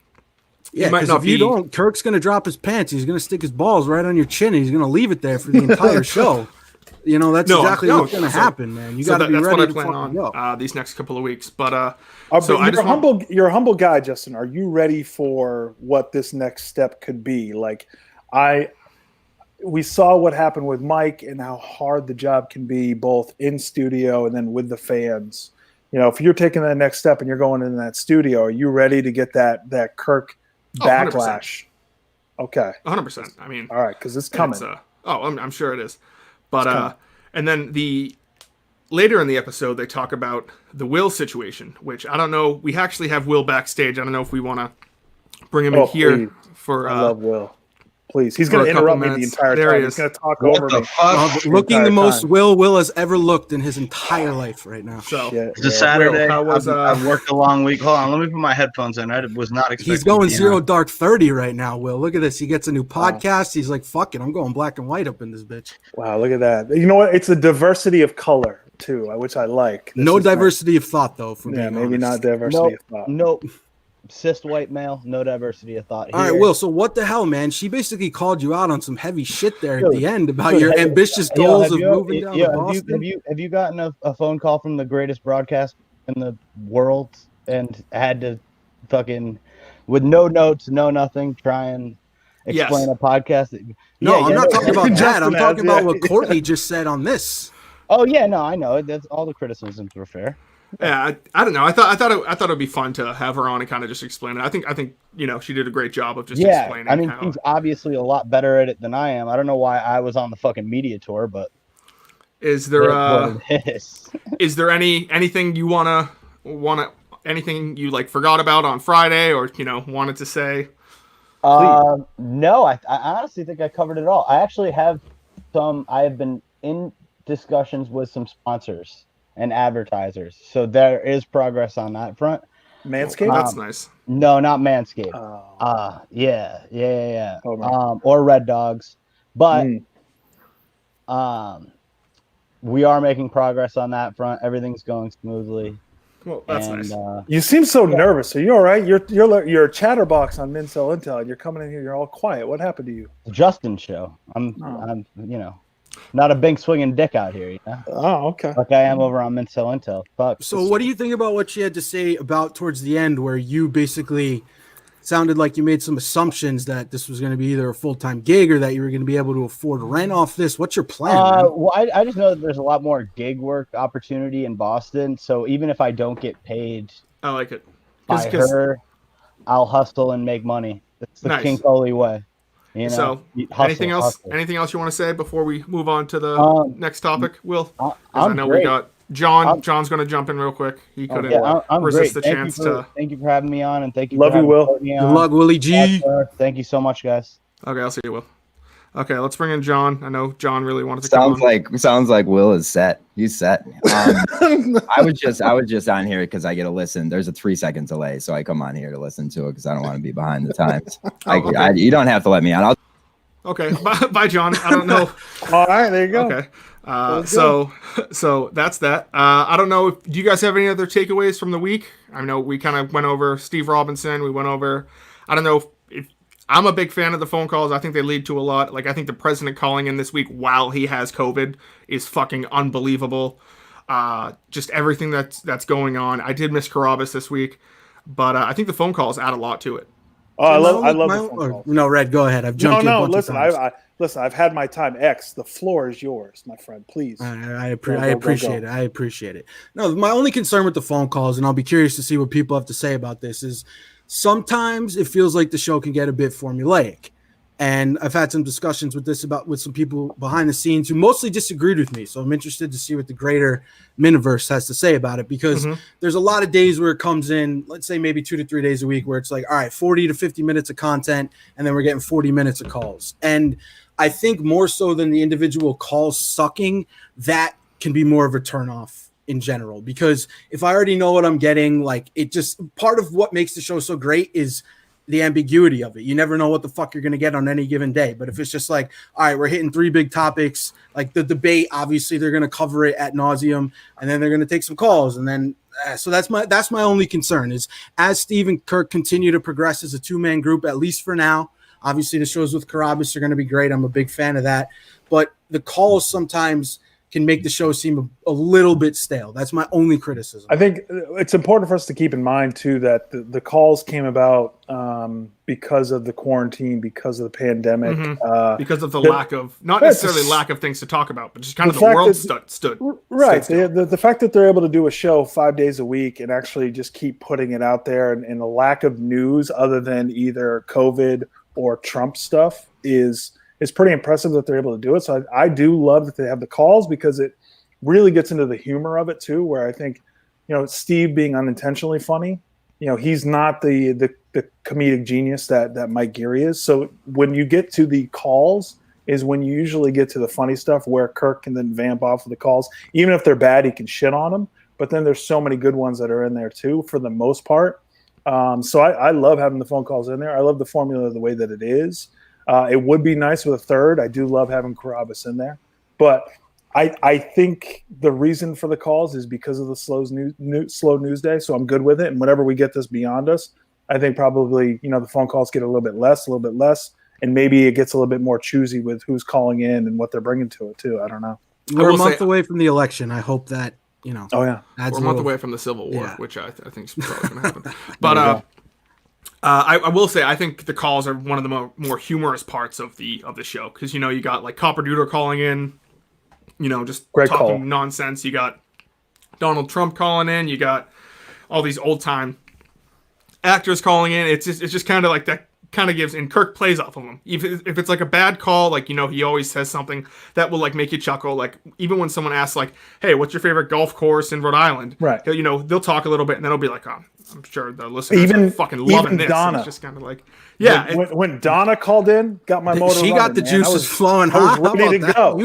Yeah, because if you don't, Kirk's going to drop his pants. He's going to stick his balls right on your chin, and he's going to leave it there for the entire show. That's exactly what's going to happen, man. You got to be ready. That's what I plan on these next couple of weeks. But you're a humble guy, Justin. Are you ready for what this next step could be? Like, we saw what happened with Mike and how hard the job can be, both in studio and then with the fans. If you're taking that next step and you're going into that studio, are you ready to get that Kirk backlash? 100%. Okay, 100%. I mean, all right, because it's coming. I'm sure it is. But and then later in the episode, they talk about the Will situation, which I don't know. We actually have Will backstage. I don't know if we want to bring him in here please. For. I love Will. Please, he's going to interrupt me the entire time. He's going to talk over me. Looking the most Will has ever looked in his entire life right now. So it's a Saturday. I've worked a long week. Hold on, let me put my headphones in. I was not expecting. He's going 0 dark 30 right now. Will, look at this. He gets a new podcast. He's like, "Fuck it, I'm going black and white up in this bitch." Wow, look at that. You know what? It's a diversity of color too, which I like. No diversity of thought though. Maybe not diversity of thought. Nope. Cis white male, no diversity of thought here. All right, Will, so what the hell, man? She basically called you out on some heavy shit there at the end about your ambitious goals of moving down to Boston. Have you gotten a phone call from the greatest broadcast in the world and had to fucking, with no notes, no nothing, try and explain a podcast? I'm not talking about that. I'm talking about what Courtney just said on this. Oh yeah, no, I know. That's all the criticisms were fair. Yeah, I don't know. I thought it'd be fun to have her on and kind of just explain it. I think she did a great job of just explaining. I mean, she's obviously a lot better at it than I am. I don't know why I was on the fucking media tour, but is there is there anything you wanna anything you like forgot about on Friday or wanted to say? No, I honestly think I covered it all. I actually have I have been in discussions with some sponsors and advertisers, so there is progress on that front. Manscaped? That's nice. No, not Manscaped. Yeah. Or Red Dogs, but we are making progress on that front. Everything's going smoothly. Well, that's nice. You seem so nervous. Are you all right? You're a chatterbox on Mincel Intel, and you're coming in here. You're all quiet. What happened to you? Justin show. I'm not a big swinging dick out here, Oh, okay. Like I am over on Mincel Intel. Fuck. So what do you think about what she had to say about towards the end, where you basically sounded like you made some assumptions that this was going to be either a full-time gig or that you were going to be able to afford rent off this? What's your plan? Well, I just know that there's a lot more gig work opportunity in Boston. So even if I don't get paid, I like it. By her, I'll hustle and make money. It's the King Coley way. So, anything else you want to say before we move on to the next topic, Will? I know we got John. John's going to jump in real quick. He couldn't resist the chance to. Thank you for having me on, and thank you. Love you, Will. Good luck, Willie G. Thank you so much, guys. Okay, I'll see you, Will. Okay, let's bring in John. I know John really wanted to come on. Sounds like Will is set. He's set. I was just on here because I get to listen. There's a 3-second delay, so I come on here to listen to it because I don't want to be behind the times. Okay. You don't have to let me on. Okay, bye, John. I don't know. All right, there you go. Okay. So that's that. I don't know. Do you guys have any other takeaways from the week? I know we kind of went over Steve Robinson. We went over. I don't know if I'm a big fan of the phone calls. I think they lead to a lot. Like I think the president calling in this week while he has COVID is fucking unbelievable. Just everything that's going on. I did miss Carabas this week, but I think the phone calls add a lot to it. Oh, I love the phone calls. No, Red, go ahead. I've jumped in. No, listen, listen, I've had my time. X, the floor is yours, my friend. Please. I appreciate it. I appreciate it. No, my only concern with the phone calls, and I'll be curious to see what people have to say about this, is sometimes it feels like the show can get a bit formulaic. And I've had some discussions with some people behind the scenes who mostly disagreed with me. So I'm interested to see what the greater Miniverse has to say about it, because there's a lot of days where it comes in, let's say maybe 2 to 3 days a week, where it's like, all right, 40 to 50 minutes of content, and then we're getting 40 minutes of calls. And I think more so than the individual calls sucking, that can be more of a turnoff in general, because if I already know what I'm getting, like it just part of what makes the show so great is the ambiguity of it. You never know what the fuck you're going to get on any given day. But if it's just like, all right, we're hitting 3 big topics, like the debate, obviously they're going to cover it ad nauseum, and then they're going to take some calls. And then, so that's my only concern is as Steve and Kirk continue to progress as a 2-man group, at least for now. Obviously the shows with Carabas are going to be great. I'm a big fan of that, but the calls sometimes can make the show seem a little bit stale. That's my only criticism. I think it's important for us to keep in mind, too, that the calls came about because of the quarantine, because of the pandemic. Because of the lack of, not necessarily lack of things to talk about, but just kind of the world stood. Right. The fact that they're able to do a show 5 days a week and actually just keep putting it out there, and the lack of news other than either COVID or Trump stuff is pretty impressive that they're able to do it. So I do love that they have the calls, because it really gets into the humor of it too, where I think, Steve being unintentionally funny, he's not the comedic genius that Mike Geary is. So when you get to the calls is when you usually get to the funny stuff, where Kirk can then vamp off of the calls. Even if they're bad, he can shit on them. But then there's so many good ones that are in there too, for the most part. So I love having the phone calls in there. I love the formula the way that it is. It would be nice with a third. I do love having Carabas in there, but I think the reason for the calls is because of the slow news day. So I'm good with it. And whenever we get this beyond us, I think probably, the phone calls get a little bit less, and maybe it gets a little bit more choosy with who's calling in and what they're bringing to it too. I don't know. We're a month away from the election. I hope that, Oh yeah. We're a month away from the Civil War, which I think is probably going to happen. But, I will say I think the calls are one of the more humorous parts of the show, because you got like Copper Doodle calling in, just Great talking call. nonsense. You got Donald Trump calling in. You got all these old time actors calling in. It's just kind of like that. Kind of gives, and Kirk plays off of them. If it's like a bad call, like he always says something that will like make you chuckle. Like even when someone asks like, "Hey, what's your favorite golf course in Rhode Island?" Right. They'll talk a little bit, and then he'll be like, "Oh, I'm sure the listeners are fucking loving this." Donna, it's just kind of like, yeah. When Donna called in, got my motor. She got the juices flowing. I was ready to go.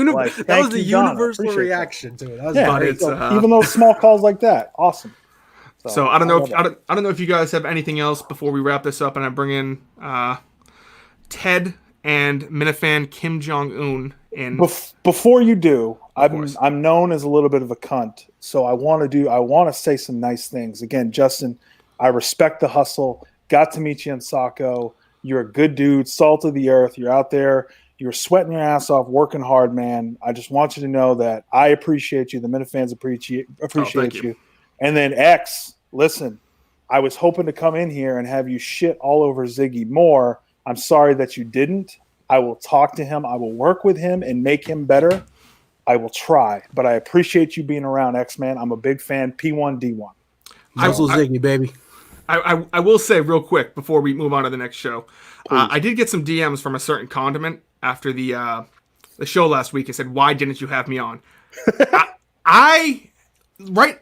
That was the universal reaction to it. That was even those small calls like that, awesome. So I don't know if you guys have anything else before we wrap this up, and I bring in Ted and Minifan Kim Jong-un in. Before you do, I'm known as a little bit of a cunt, so I want to say some nice things. Again, Justin, I respect the hustle. Got to meet you in Saco. You're a good dude, salt of the earth. You're out there. You're sweating your ass off, working hard, man. I just want you to know that I appreciate you. The Minifans appreciate you. And then X, listen, I was hoping to come in here and have you shit all over Ziggy more. I'm sorry that you didn't. I will talk to him. I will work with him and make him better. I will try. But I appreciate you being around, X-Man. I'm a big fan. P1D1. Hustle Ziggy, baby. I will say real quick before we move on to the next show. I did get some DMs from a certain condiment after the show last week. It said, "Why didn't you have me on?"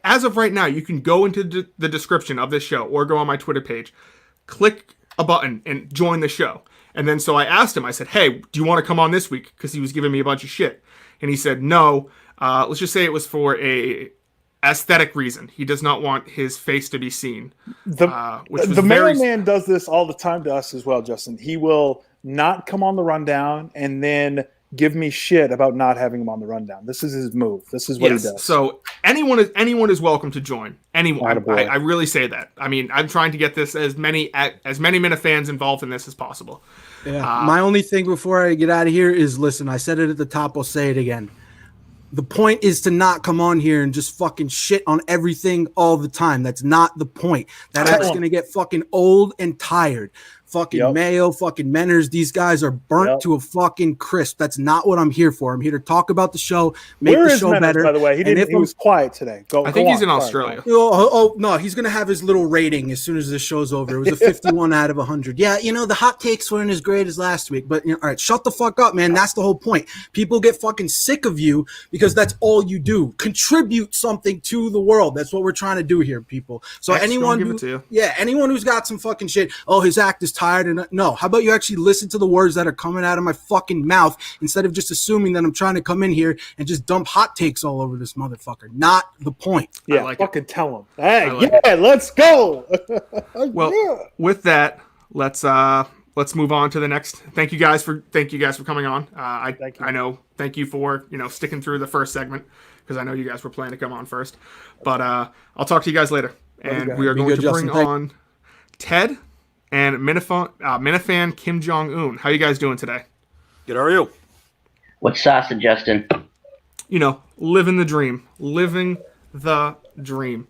As of right now, you can go into the description of this show or go on my Twitter page, click a button and join the show. And then so I asked him, I said, hey, do you want to come on this week? Because he was giving me a bunch of shit. And he said, no, let's just say it was for a aesthetic reason. He does not want his face to be seen. The mailman does this all the time to us as well, Justin. He will not come on the rundown and then give me shit about not having him on the rundown. This is his move. This is what he does. So anyone is welcome to join. Anyone. I really say that. I mean, I'm trying to get this as many Minifans involved in this as possible. Yeah. My only thing before I get out of here is, listen, I said it at the top, I'll say it again. The point is to not come on here and just fucking shit on everything all the time. That's not the point. That's going to get fucking old and tired. Fucking Mayo, fucking Menners, these guys are burnt to a fucking crisp. That's not what I'm here for. I'm here to talk about the show, make the show Menners, better. By the way, he was quiet today. I think he's in Australia. Oh, no, he's going to have his little rating as soon as this show's over. It was a 51 out of 100. Yeah, the hot takes weren't as great as last week. But, all right, shut the fuck up, man. That's the whole point. People get fucking sick of you because that's all you do. Contribute something to the world. That's what we're trying to do here, people. So anyone who's got some fucking shit, his act is tired, and no, how about you actually listen to the words that are coming out of my fucking mouth instead of just assuming that I'm trying to come in here and just dump hot takes all over this motherfucker. Not the point. Yeah, fucking tell him. Hey, let's go. Well, with that, let's move on to the next. Thank you guys for coming on. Thank you for sticking through the first segment, because I know you guys were planning to come on first. But I'll talk to you guys later. And we are going to bring on Ted and Minifan Kim Jong-un. How you guys doing today? Good, how are you? What's sauce, Justin? Living the dream. Living the dream.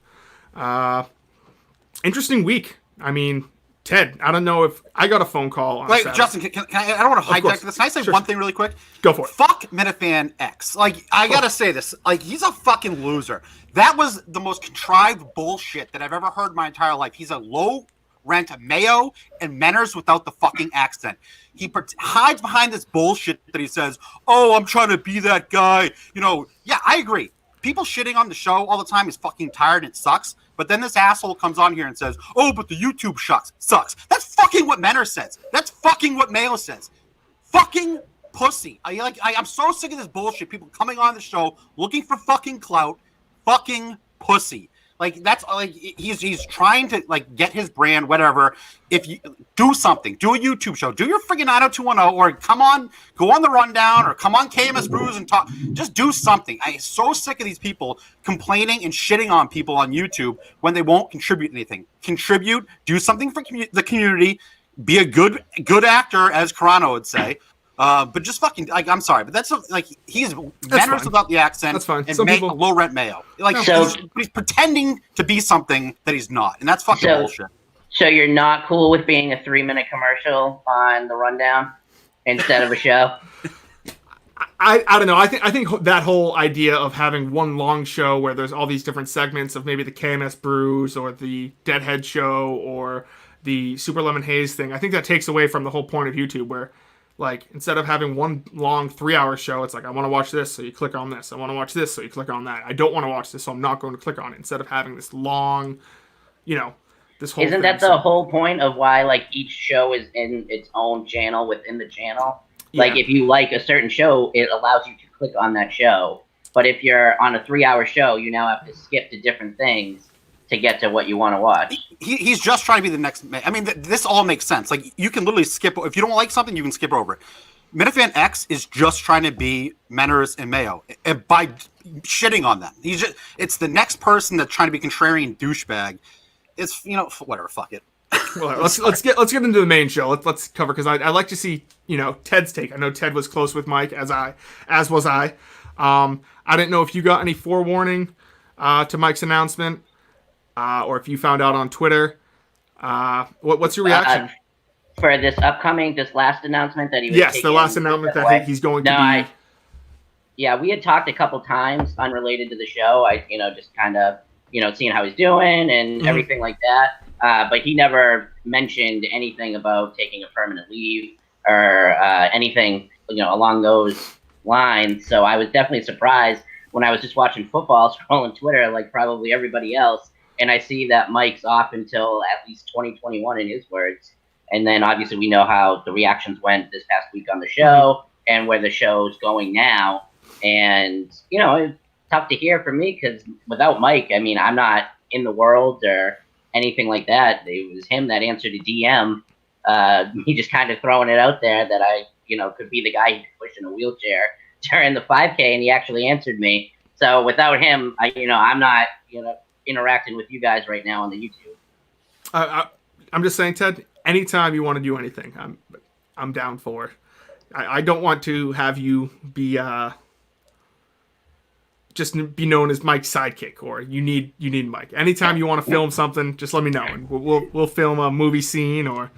Interesting week. I mean, Ted, I don't know if I got a phone call. Wait, Justin, can I don't want to hijack this. Can I say one thing really quick? Go for it. Fuck Minifan X. I gotta say this. He's a fucking loser. That was the most contrived bullshit that I've ever heard in my entire life. He's a low-rent Mayo and Menners without the fucking accent. He hides behind this bullshit that he says, I'm trying to be that guy. Yeah, I agree. People shitting on the show all the time is fucking tired and it sucks. But then this asshole comes on here and says, but the YouTube sucks. That's fucking what Menner says. That's fucking what Mayo says. Fucking pussy. I'm so sick of this bullshit. People coming on the show looking for fucking clout. Fucking pussy. He's trying to get his brand, whatever. If you do something, do a YouTube show, do your friggin' 90210, or go on the rundown, or come on KMS Brews and talk. Just do something. I'm so sick of these people complaining and shitting on people on YouTube when they won't contribute anything. Contribute, do something for the community, be a good actor, as Carano would say. But just fucking, I'm sorry, but that's he's Manners without the accent. That's fine. And low rent Mayo. He's pretending to be something that he's not, and that's fucking bullshit. So you're not cool with being a 3-minute commercial on the rundown instead of a show? I don't know. I think that whole idea of having one long show where there's all these different segments of maybe the KMS Brews or the Deadhead show or the Super Lemon Haze thing, I think that takes away from the whole point of YouTube, where instead of having one long 3-hour show, it's I want to watch this, so you click on this. I want to watch this, so you click on that. I don't want to watch this, so I'm not going to click on it. Instead of having this long, this whole Isn't thing. that the whole point of why, each show is in its own channel within the channel? Yeah. If you like a certain show, it allows you to click on that show. But if you're on a 3-hour show, you now have to skip to different things to get to what you want to watch. He's just trying to be the next. I mean, this all makes sense. You can literally skip. If you don't like something, you can skip over it. Minifan X is just trying to be Menners and Mayo by shitting on them. It's the next person that's trying to be contrarian douchebag. It's whatever. Fuck it. Well, let's get into the main show. Let's cover, because I like to see Ted's take. I know Ted was close with Mike, as was I. I didn't know if you got any forewarning to Mike's announcement. Or if you found out on Twitter. What's your reaction? For this last announcement that he was Yes, the last announcement that he's going to be. We had talked a couple times unrelated to the show. I, just kind of, seeing how he's doing and everything like that. But he never mentioned anything about taking a permanent leave or anything, along those lines. So I was definitely surprised when I was just watching football, scrolling Twitter like probably everybody else. And I see that Mike's off until at least 2021 in his words. And then obviously we know how the reactions went this past week on the show and where the show's going now. And, it's tough to hear from me because without Mike, I mean, I'm not in the world or anything like that. It was him that answered a DM. He just kind of throwing it out there that I, could be the guy he could push in a wheelchair during the 5K, and he actually answered me. So without him, I'm not, interacting with you guys right now on the YouTube. I'm just saying, Ted, anytime you want to do anything, I'm down for it. I don't want to have you be just be known as Mike's sidekick, or you need Mike. Anytime you want to film something, just let me know, and we'll film a movie scene or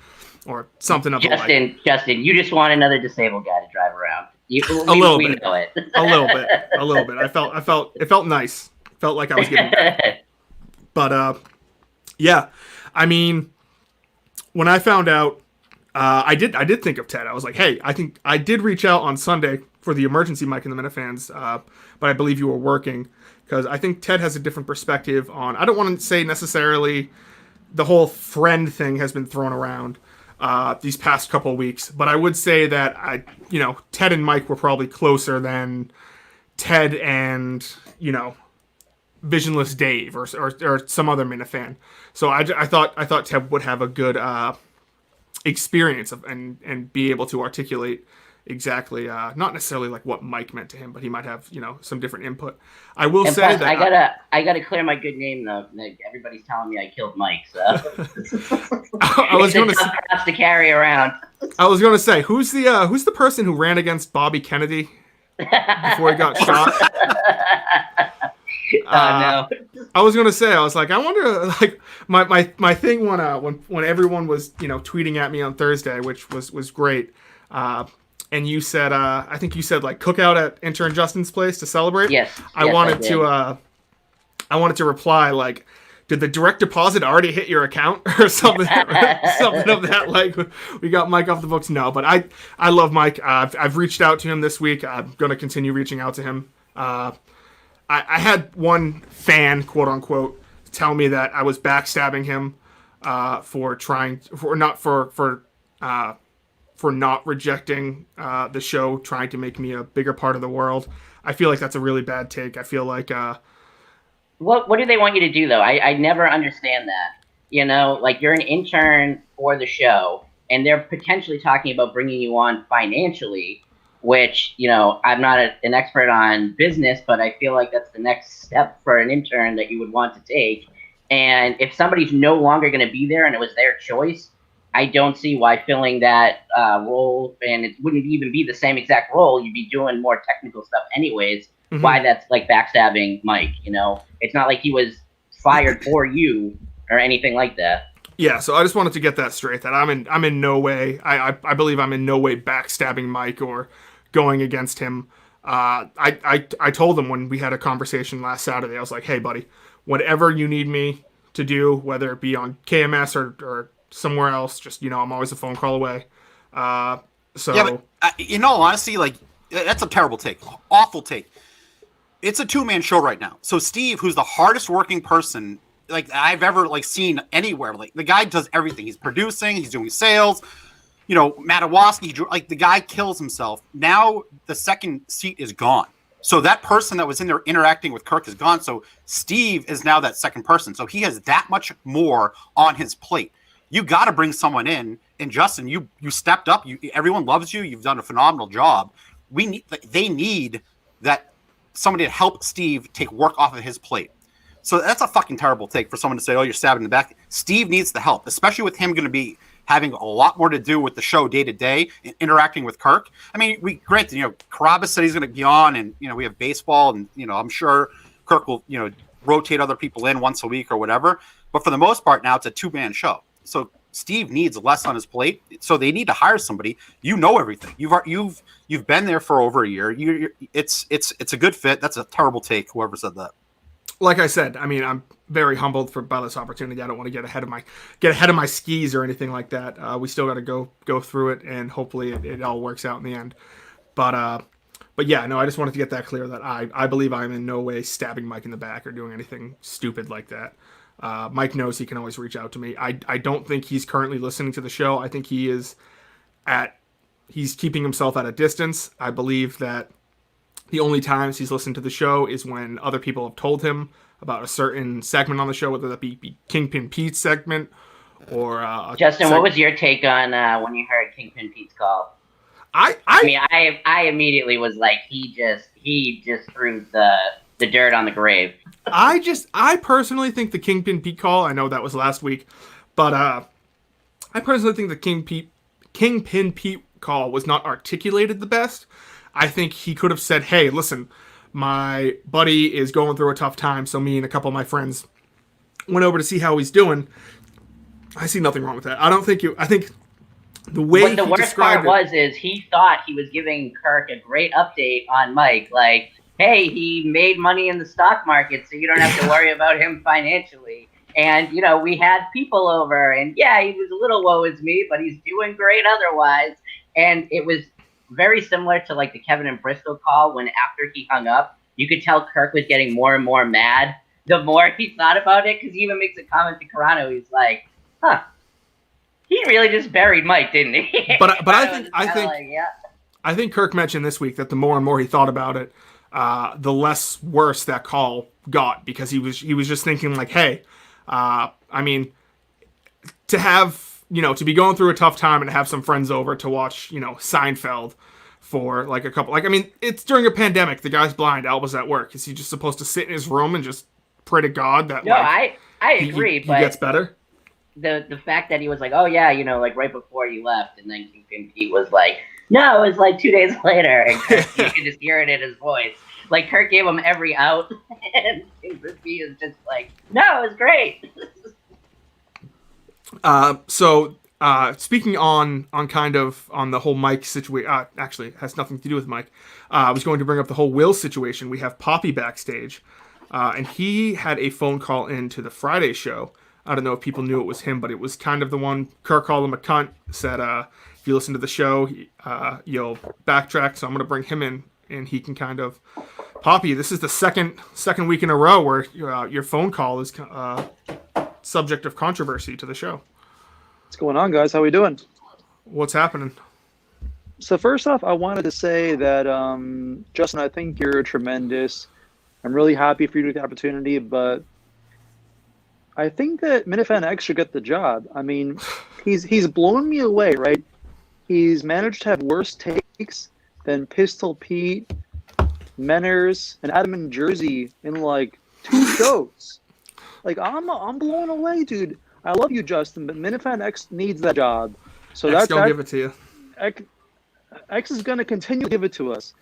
something of the like. Justin, you just want another disabled guy to drive around. We know it. A little bit. I felt it felt nice. Felt like I was getting back. But yeah, I mean, when I found out, I did think of Ted. I was like, hey, I think I did reach out on Sunday for the emergency mic in the Minifans, but I believe you were working, because I think Ted has a different perspective on. I don't want to say necessarily the whole friend thing has been thrown around these past couple of weeks, but I would say that Ted and Mike were probably closer than Ted and Visionless Dave or some other Minifan. So I thought Ted would have a good experience of and be able to articulate exactly not necessarily like what Mike meant to him, but he might have some different input. I will say plus, that I gotta clear my good name though. Like, everybody's telling me I killed Mike, so I was going to carry around. I was going to say, who's the person who ran against Bobby Kennedy before he got shot? No. I was gonna say, I was like, I wonder, like my thing when everyone was tweeting at me on Thursday, which was great, and you said, I think you said like cookout at intern Justin's place to celebrate. Yes. I wanted to reply like, did the direct deposit already hit your account or something? Something of that, like, we got Mike off the books. No, but I love Mike. I've reached out to him this week. I'm gonna continue reaching out to him. I had one fan, quote unquote, tell me that I was backstabbing him for not rejecting the show, trying to make me a bigger part of the world. I feel like that's a really bad take. I feel like what do they want you to do though? I never understand that. Like, you're an intern for the show, and they're potentially talking about bringing you on financially, which, I'm not an expert on business, but I feel like that's the next step for an intern that you would want to take. And if somebody's no longer going to be there and it was their choice, I don't see why filling that role, and it wouldn't even be the same exact role. You'd be doing more technical stuff anyways. Mm-hmm. Why that's like backstabbing Mike, It's not like he was fired for you or anything like that. Yeah, so I just wanted to get that straight, that I'm in no way, I believe I'm in no way backstabbing Mike or going against him. I told him when we had a conversation last Saturday, I was like, hey buddy, whatever you need me to do, whether it be on KMS or somewhere else, just I'm always a phone call away. Yeah, but in all honesty, like, that's a terrible take, awful take. It's a two-man show right now. So Steve, who's the hardest working person like I've ever seen anywhere, like, the guy does everything. He's producing, he's doing sales. Matawaski, like, the guy kills himself. Now the second seat is gone. So that person that was in there interacting with Kirk is gone. So Steve is now that second person. So he has that much more on his plate. You got to bring someone in. And Justin, you stepped up. Everyone loves you. You've done a phenomenal job. They need that somebody to help Steve take work off of his plate. So that's a fucking terrible take for someone to say, oh, you're stabbing in the back. Steve needs the help, especially with him going to be having a lot more to do with the show day to day and interacting with Kirk. I mean, Carabas said he's going to be on, and, we have baseball, and, I'm sure Kirk will, rotate other people in once a week or whatever. But for the most part now, it's a two-man show. So Steve needs less on his plate. So they need to hire somebody. Everything. You've been there for over a year. It's a good fit. That's a terrible take, whoever said that. Like I said, I mean, I'm very humbled by this opportunity. I don't want to get ahead of my skis or anything like that. We still got to go through it, and hopefully it all works out in the end. But yeah, no, I just wanted to get that clear, that I believe I'm in no way stabbing Mike in the back or doing anything stupid like that. Mike knows he can always reach out to me. I don't think he's currently listening to the show. I think he's keeping himself at a distance. I believe that the only times he's listened to the show is when other people have told him about a certain segment on the show, whether that be Kingpin Pete's segment or Justin, what was your take on when you heard Kingpin Pete's call? I mean, I immediately was like, he just threw the dirt on the grave. I personally think the Kingpin Pete call, I know that was last week, but I personally think the Kingpin Pete call was not articulated the best. I think he could have said, hey, listen, my buddy is going through a tough time, so me and a couple of my friends went over to see how he's doing. I see nothing wrong with that. I think the way what the worst part is he thought he was giving Kirk a great update on Mike, like, hey, he made money in the stock market, so you don't have to worry about him financially. And, you know, we had people over, and yeah, he was a little woe is me, but he's doing great otherwise. And it was very similar to like the Kevin and Bristol call when after he hung up, you could tell Kirk was getting more and more mad the more he thought about it, because he even makes a comment to Carano. He's like, he really just buried Mike, didn't he? But I think Kirk mentioned this week that the more and more he thought about it, the less worse that call got, because he was just thinking like, hey, I mean, to have, to be going through a tough time and have some friends over to watch, Seinfeld for like a couple, like, I mean, it's during a pandemic. The guy's blind. Alba's at work. Is he just supposed to sit in his room and just pray to God that I agree, he gets better? The fact that he was like, oh yeah, like right before you left, and then Kingpin Pete was like, no, it was like 2 days later, and Kirk, you could just hear it in his voice. Like Kirk gave him every out, and Kingpin Pete is just like, no, it was great. So speaking on kind of on the whole Mike situation, actually it has nothing to do with Mike. I was going to bring up the whole Will situation. We have Poppy backstage, and he had a phone call into the Friday show. I don't know if people knew it was him, but it was kind of the one. Kirk called him a cunt, said, if you listen to the show, you'll backtrack. So I'm going to bring him in, and he can kind of, Poppy, this is the second week in a row where your phone call is subject of controversy to the show. What's going on, guys? How we doing? What's happening? So first off, I wanted to say that, Justin, I think you're tremendous. I'm really happy for you to get the opportunity, but I think that Minifan X should get the job. I mean, he's blown me away, right? He's managed to have worse takes than Pistol Pete, Menners, and Adam in Jersey in like 2 shows. Like I'm blown away, dude. I love you, Justin, but Minifan X needs that job. So X gonna give it to you. X is gonna continue to give it to us.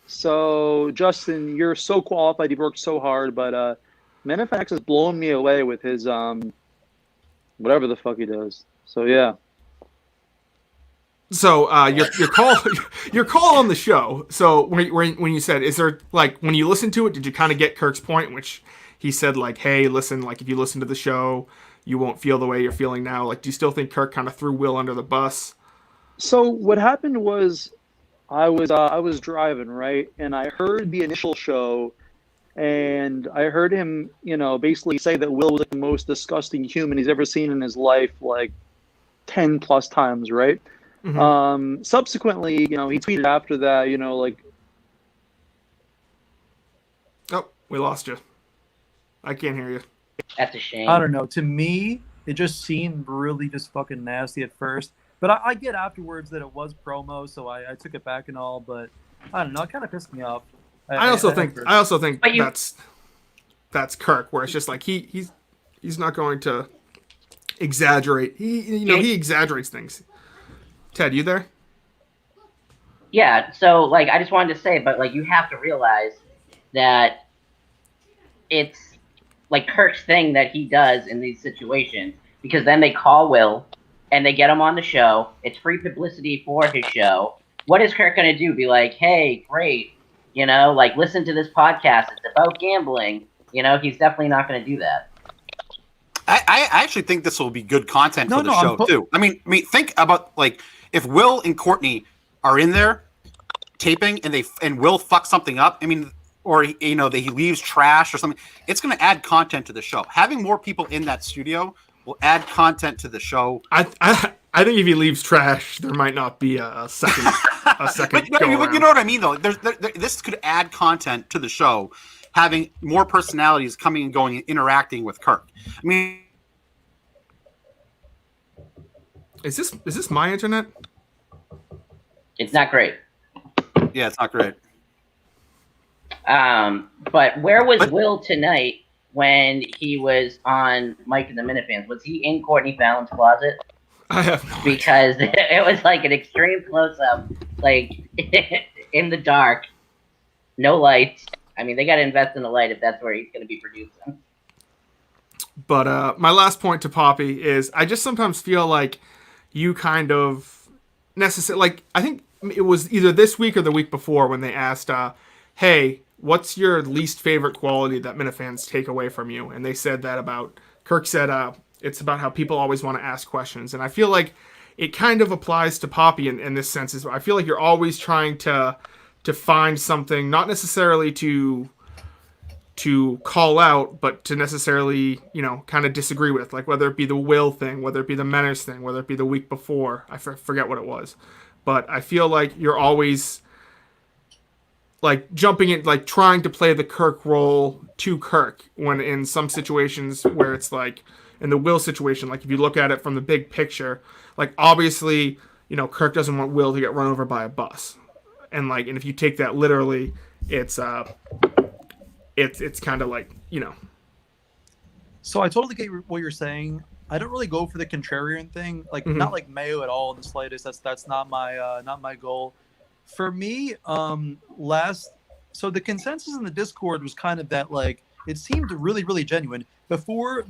So Justin, you're so qualified. You've worked so hard, but Minifan X has blown me away with his whatever the fuck he does. So yeah. So your call on the show. So when you said, is there like when you listened to it, did you kind of get Kirk's point, which he said like, hey, listen, like if you listen to the show, you won't feel the way you're feeling now. Like, do you still think Kirk kind of threw Will under the bus? So what happened was, I was driving, right, and I heard the initial show, and I heard him, basically say that Will was like the most disgusting human he's ever seen in his life, like 10 plus times, right? Mm-hmm. Subsequently, he tweeted after that, like. Oh, we lost you. I can't hear you. That's a shame. I don't know. To me, it just seemed really just fucking nasty at first. But I get afterwards that it was promo, so I took it back and all. But I don't know. It kind of pissed me off. I also think that's Kirk, where it's just like he's not going to exaggerate. He exaggerates things. Ted, you there? Yeah. So like, I just wanted to say, but like, you have to realize that it's like Kirk's thing that he does in these situations, because then they call Will and they get him on the show. It's free publicity for his show. What is Kirk going to do? Be like, hey, great, like listen to this podcast. It's about gambling. He's definitely not going to do that. I actually think this will be good content for the show too. I mean, think about like if Will and Courtney are in there taping and Will fucks something up. I mean, or that he leaves trash or something, it's going to add content to the show. Having more people in that studio will add content to the show. I think if he leaves trash, there might not be a second but you know what I mean, though. This could add content to the show, having more personalities coming and going and interacting with Kirk. I mean, is this my internet? It's not great. Yeah, it's not great. But where was Will tonight when he was on Mike and the Minifans? Was he in Courtney Fallon's closet? I have no idea. Because it was like an extreme close-up, like in the dark, no lights. I mean, they got to invest in the light if that's where he's going to be producing. But my last point to Poppy is I just sometimes feel like you kind of like I think it was either this week or the week before when they asked, hey, what's your least favorite quality that Minifans take away from you? And they said that about, Kirk said, it's about how people always want to ask questions. And I feel like it kind of applies to Poppy in this sense. I feel like you're always trying to find something, not necessarily to call out, but to necessarily, kind of disagree with, like whether it be the Will thing, whether it be the Menace thing, whether it be the week before. I forget what it was. But I feel like you're always like jumping in, like trying to play the Kirk role to Kirk, when in some situations where it's like in the Will situation, like if you look at it from the big picture, like obviously, Kirk doesn't want Will to get run over by a bus. And if you take that literally, it's kind of like, So I totally get what you're saying. I don't really go for the contrarian thing, like not like Mayo at all in the slightest. That's not my goal. For me, so the consensus in the Discord was kind of that, like, it seemed really, really genuine. Before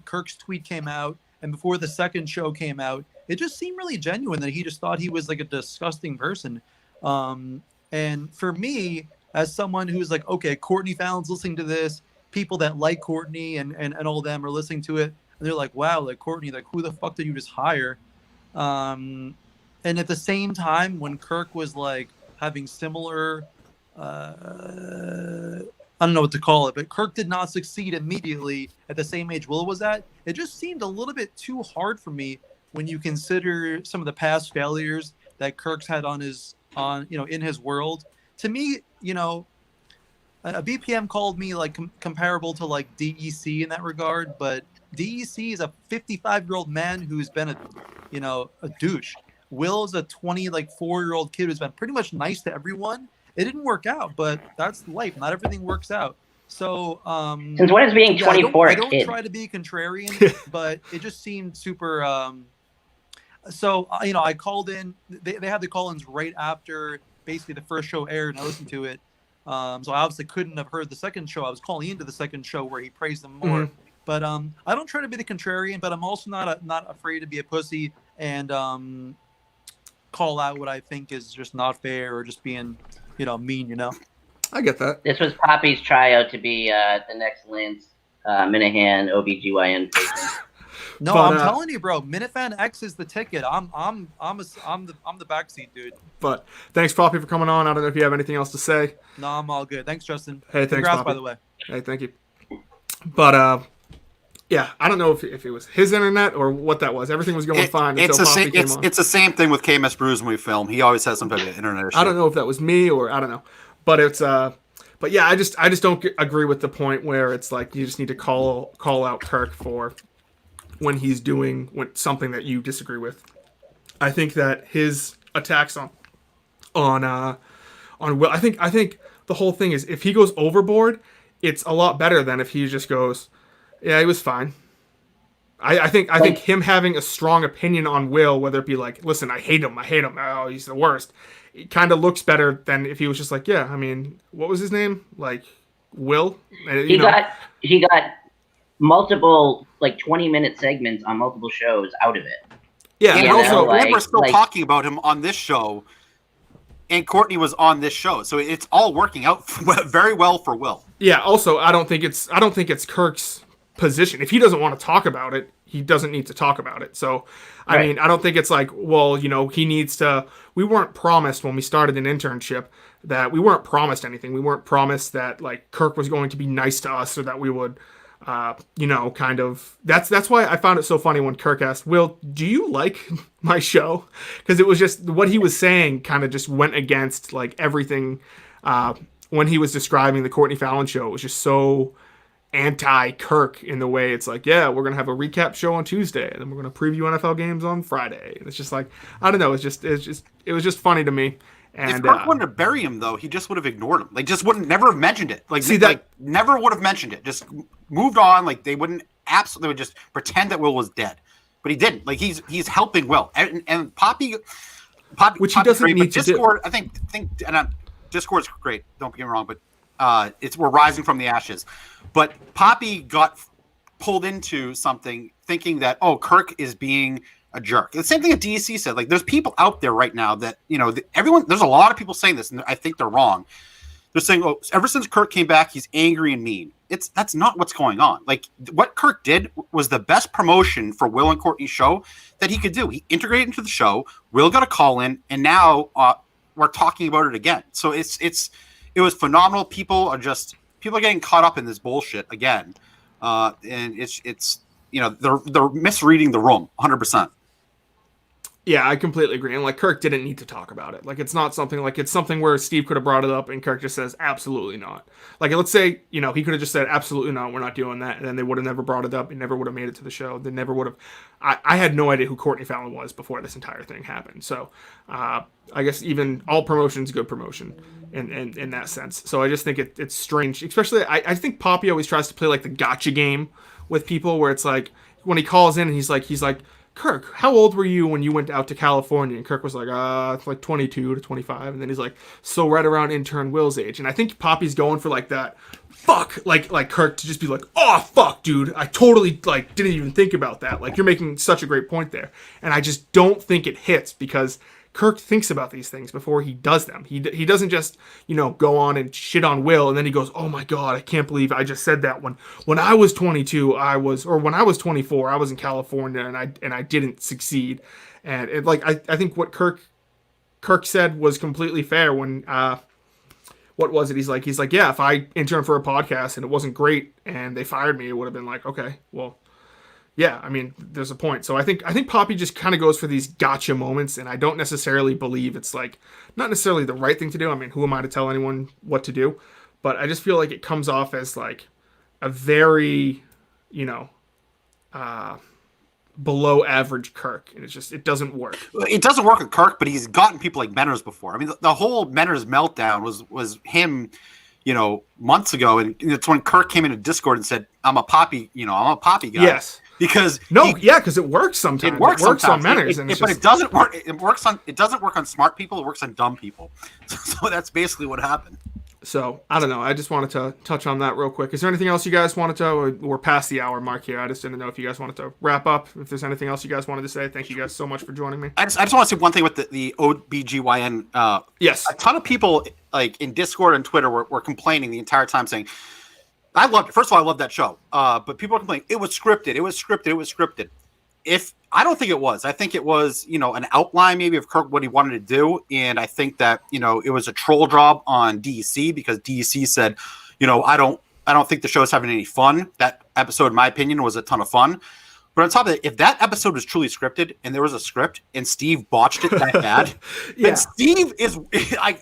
Kirk's tweet came out and before the second show came out, it just seemed really genuine that he just thought he was like a disgusting person. And for me, as someone who's like, okay, Courtney Fallon's listening to this, people that like Courtney and all of them are listening to it, and they're like, wow, like Courtney, like who the fuck did you just hire? And at the same time, when Kirk was like having similar, I don't know what to call it, but Kirk did not succeed immediately at the same age Will was at. It just seemed a little bit too hard for me when you consider some of the past failures that Kirk's had in his world. To me, a BPM called me like comparable to like DEC in that regard, but DEC is a 55-year-old man who's been a douche. Will is a 4-year-old kid who's been pretty much nice to everyone. It didn't work out, but that's life. Not everything works out. So since when is being 24 I don't try to be contrarian, but it just seemed super. So I called in. They had the call-ins right after basically the first show aired, and I listened to it. So I obviously couldn't have heard the second show. I was calling into the second show where he praised them more. Mm-hmm. But I don't try to be the contrarian, but I'm also not afraid to be a pussy and call out what I think is just not fair or just being mean. I get that. This was Poppy's tryout to be the next Lance Minahan OBGYN patient. No, I'm telling you, bro. Minifan X is the ticket. I'm the backseat dude. But thanks, Poppy, for coming on. I don't know if you have anything else to say. No, I'm all good. Thanks, Justin. Hey, thanks, Congrats, Poppy. by the way. Hey, thank you. But yeah, I don't know if it was his internet or what that was. Everything was going fine until Poppy came on. It's the same thing with KMS Brews when we film. He always has some type of internet issue. I don't know if that was me or I don't know, but it's but yeah, I just don't agree with the point where it's like you just need to call out Kirk for when he's doing something that you disagree with. I think that his attacks on Will, I think the whole thing is if he goes overboard, it's a lot better than if he just goes, yeah, he was fine. I think him having a strong opinion on Will, whether it be like, listen, I hate him, oh, he's the worst, it kind of looks better than if he was just like, yeah, I mean, what was his name? Like, Will? He got multiple, 20-minute segments on multiple shows out of it. Yeah, and also, we're still talking about him on this show, and Courtney was on this show, so it's all working out very well for Will. Yeah, also, I don't think it's Kirk's position. If he doesn't want to talk about it, he doesn't need to talk about it. So, I mean, I don't think it's like, well, he needs to. We weren't promised when we started an internship that we weren't promised anything. We weren't promised that like Kirk was going to be nice to us or that we would, kind of. That's why I found it so funny when Kirk asked, Will, do you like my show? Because it was just what he was saying kind of just went against like everything. When he was describing the Courtney Fallon show, it was just so anti-Kirk in the way it's like, yeah, we're gonna have a recap show on Tuesday, and then we're gonna preview NFL games on Friday. And it's just like, I don't know, it was just funny to me. And if Kirk wanted to bury him, though, he just would have ignored him. Like, just wouldn't never have mentioned it. Never would have mentioned it. Just moved on. Like, they wouldn't absolutely would just pretend that Will was dead, but he didn't. Like, he's helping Will, and Poppy, which he doesn't need to Discord, do. I think, Discord's great. Don't get me wrong, but we're rising from the ashes. But Poppy got pulled into something thinking that, Kirk is being a jerk. The same thing that DEC said. Like, there's people out there right now that, there's a lot of people saying this, and I think they're wrong. They're saying, ever since Kirk came back, he's angry and mean. That's not what's going on. Like, what Kirk did was the best promotion for Will and Courtney's show that he could do. He integrated into the show. Will got a call in, and now we're talking about it again. So it was phenomenal. People are getting caught up in this bullshit again, and they're misreading the room 100%. Yeah, I completely agree. And like Kirk didn't need to talk about it. Like it's not something like it's something where Steve could have brought it up and Kirk just says absolutely not. Like let's say, he could have just said absolutely not, we're not doing that, and then they would have never brought it up. It never would have made it to the show. They never would have. I had no idea who Courtney Fallon was before this entire thing happened. So I guess even all promotion's good promotion in that sense. So I just think it's strange. Especially I think Poppy always tries to play like the gotcha game with people where it's like when he calls in and he's like, Kirk, how old were you when you went out to California? And Kirk was like, like 22 to 25. And then he's like, so right around intern Will's age. And I think Poppy's going for like that, fuck, like Kirk to just be like, oh, fuck, dude. I totally didn't even think about that. Like you're making such a great point there. And I just don't think it hits because Kirk thinks about these things before he does them. He doesn't just, go on and shit on Will and then he goes, oh my God, I can't believe I just said that when I was 22, when I was 24, I was in California and I didn't succeed. And I think what Kirk said was completely fair when, what was it? He's like, yeah, if I interned for a podcast and it wasn't great and they fired me, it would have been like, okay, well, yeah, I mean, there's a point. So I think Poppy just kind of goes for these gotcha moments, and I don't necessarily believe it's like not necessarily the right thing to do. I mean, who am I to tell anyone what to do? But I just feel like it comes off as like a very, below average Kirk, and it doesn't work. It doesn't work with Kirk, but he's gotten people like Menners before. I mean, the whole Menners meltdown was him. Months ago, and it's when Kirk came into Discord and said, I'm a Poppy guy. Yes. Because because it works sometimes. It works on Menners, but it doesn't work. It doesn't work on smart people. It works on dumb people. So that's basically what happened. So I don't know. I just wanted to touch on that real quick. Is there anything else you guys wanted to? We're past the hour mark here. I just didn't know if you guys wanted to wrap up. If there's anything else you guys wanted to say, thank you guys so much for joining me. I just want to say one thing with the OBGYN. Yes, a ton of people like in Discord and Twitter were complaining the entire time, saying, I loved it. First of all, I love that show. But people are complaining, it was scripted. It was scripted. I don't think it was. I think it was, an outline maybe of Kirk, what he wanted to do. And I think that, it was a troll job on DEC because DEC said, I don't think the show's having any fun. That episode, in my opinion, was a ton of fun. But on top of it, if that episode was truly scripted and there was a script and Steve botched it that bad, then Steve is, I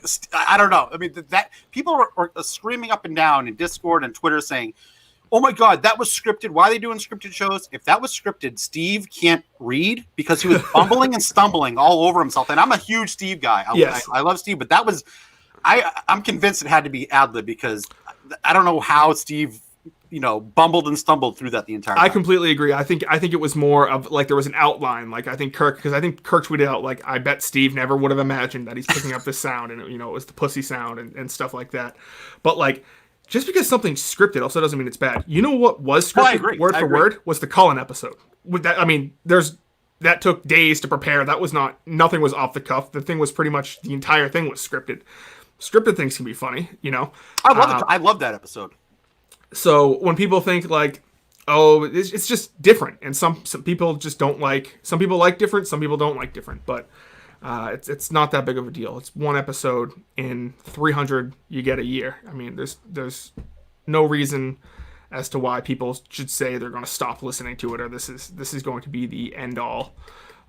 don't know. I mean, that people are screaming up and down in Discord and Twitter saying, oh my God, that was scripted. Why are they doing scripted shows? If that was scripted, Steve can't read because he was bumbling and stumbling all over himself. And I'm a huge Steve guy. I love Steve, but that was, I'm convinced it had to be ad-lib because I don't know how Steve bumbled and stumbled through that the entire time. I completely agree. I think it was more of like there was an outline. Like I think Kirk tweeted out like, I bet Steve never would have imagined that he's picking up this sound and it was the pussy sound and stuff like that. But like just because something's scripted also doesn't mean it's bad. You know what was scripted word for word was the Cullen episode. With that, I mean, that took days to prepare. That was nothing was off the cuff. The thing was pretty much the entire thing was scripted. Scripted things can be funny, I love that episode. So when people think like, Oh, it's just different, and some people just don't like. Some people like different, some people don't like different. But it's not that big of a deal. It's one episode in 300 you get a year. I mean, there's no reason as to why people should say they're going to stop listening to it, or this is going to be the end all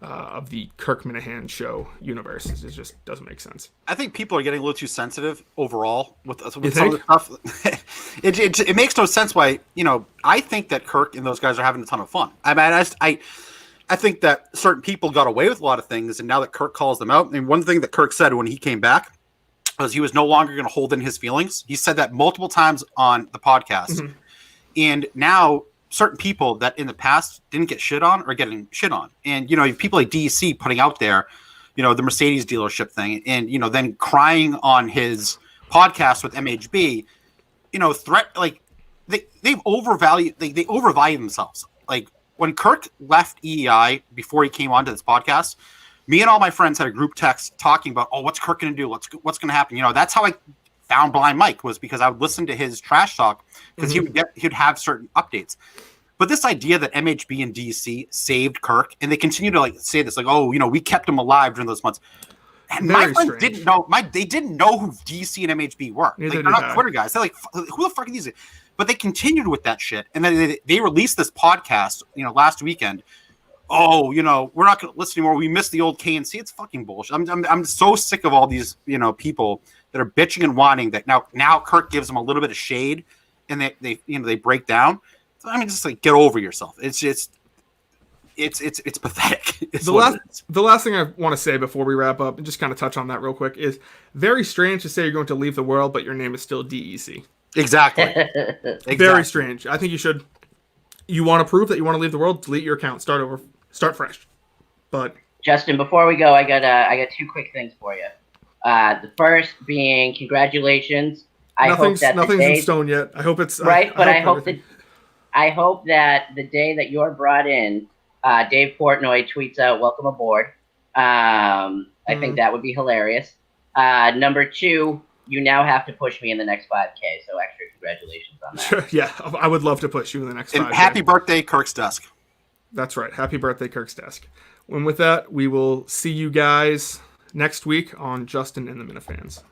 of the Kirk Minahan show universe. It just doesn't make sense. I think people are getting a little too sensitive overall with some of think? the stuff. It makes no sense why, I think that Kirk and those guys are having a ton of fun. I mean, I think that certain people got away with a lot of things, and now that Kirk calls them out, and one thing that Kirk said when he came back was he was no longer going to hold in his feelings. He said that multiple times on the podcast. Mm-hmm. And now certain people that in the past didn't get shit on are getting shit on. And, people like DEC putting out there, the Mercedes dealership thing, and, then crying on his podcast with MHB, they've overvalued, they overvalue themselves. Like when Kirk left EEI before he came onto this podcast, me and all my friends had a group text talking about, what's Kirk going to do? What's going to happen? That's how I found Blind Mike, was because I would listen to his trash talk because he'd have certain updates. But this idea that MHB and DC saved Kirk, and they continue to say this, we kept him alive during those months. And my friends didn't know. They didn't know who DC and MHB were. They're not Twitter guys. They're like, who the fuck are these? But they continued with that shit, and then they released this podcast, last weekend. We're not going to listen anymore. We miss the old KNC. It's fucking bullshit. I'm so sick of all these people that are bitching and whining that now Kirk gives them a little bit of shade, and they break down. I mean, just get over yourself. It's pathetic. The last thing I want to say before we wrap up and just kind of touch on that real quick is very strange to say you're going to leave the world, but your name is still DEC. Exactly. Very strange. I think you want to prove that you want to leave the world, delete your account, start over, start fresh. But Justin, before we go, I got two quick things for you. The first being congratulations. Nothing's in stone yet. I hope it's right, but I hope that the day that you're brought in, Dave Portnoy tweets out "Welcome aboard." I think that would be hilarious. Number two, you now have to push me in the next 5K. So extra congratulations on that. Sure, yeah, I would love to push you in the next 5K. Happy birthday, Kirk's Desk. That's right. Happy birthday, Kirk's Desk. And with that, we will see you guys next week on Justin and the Minifans.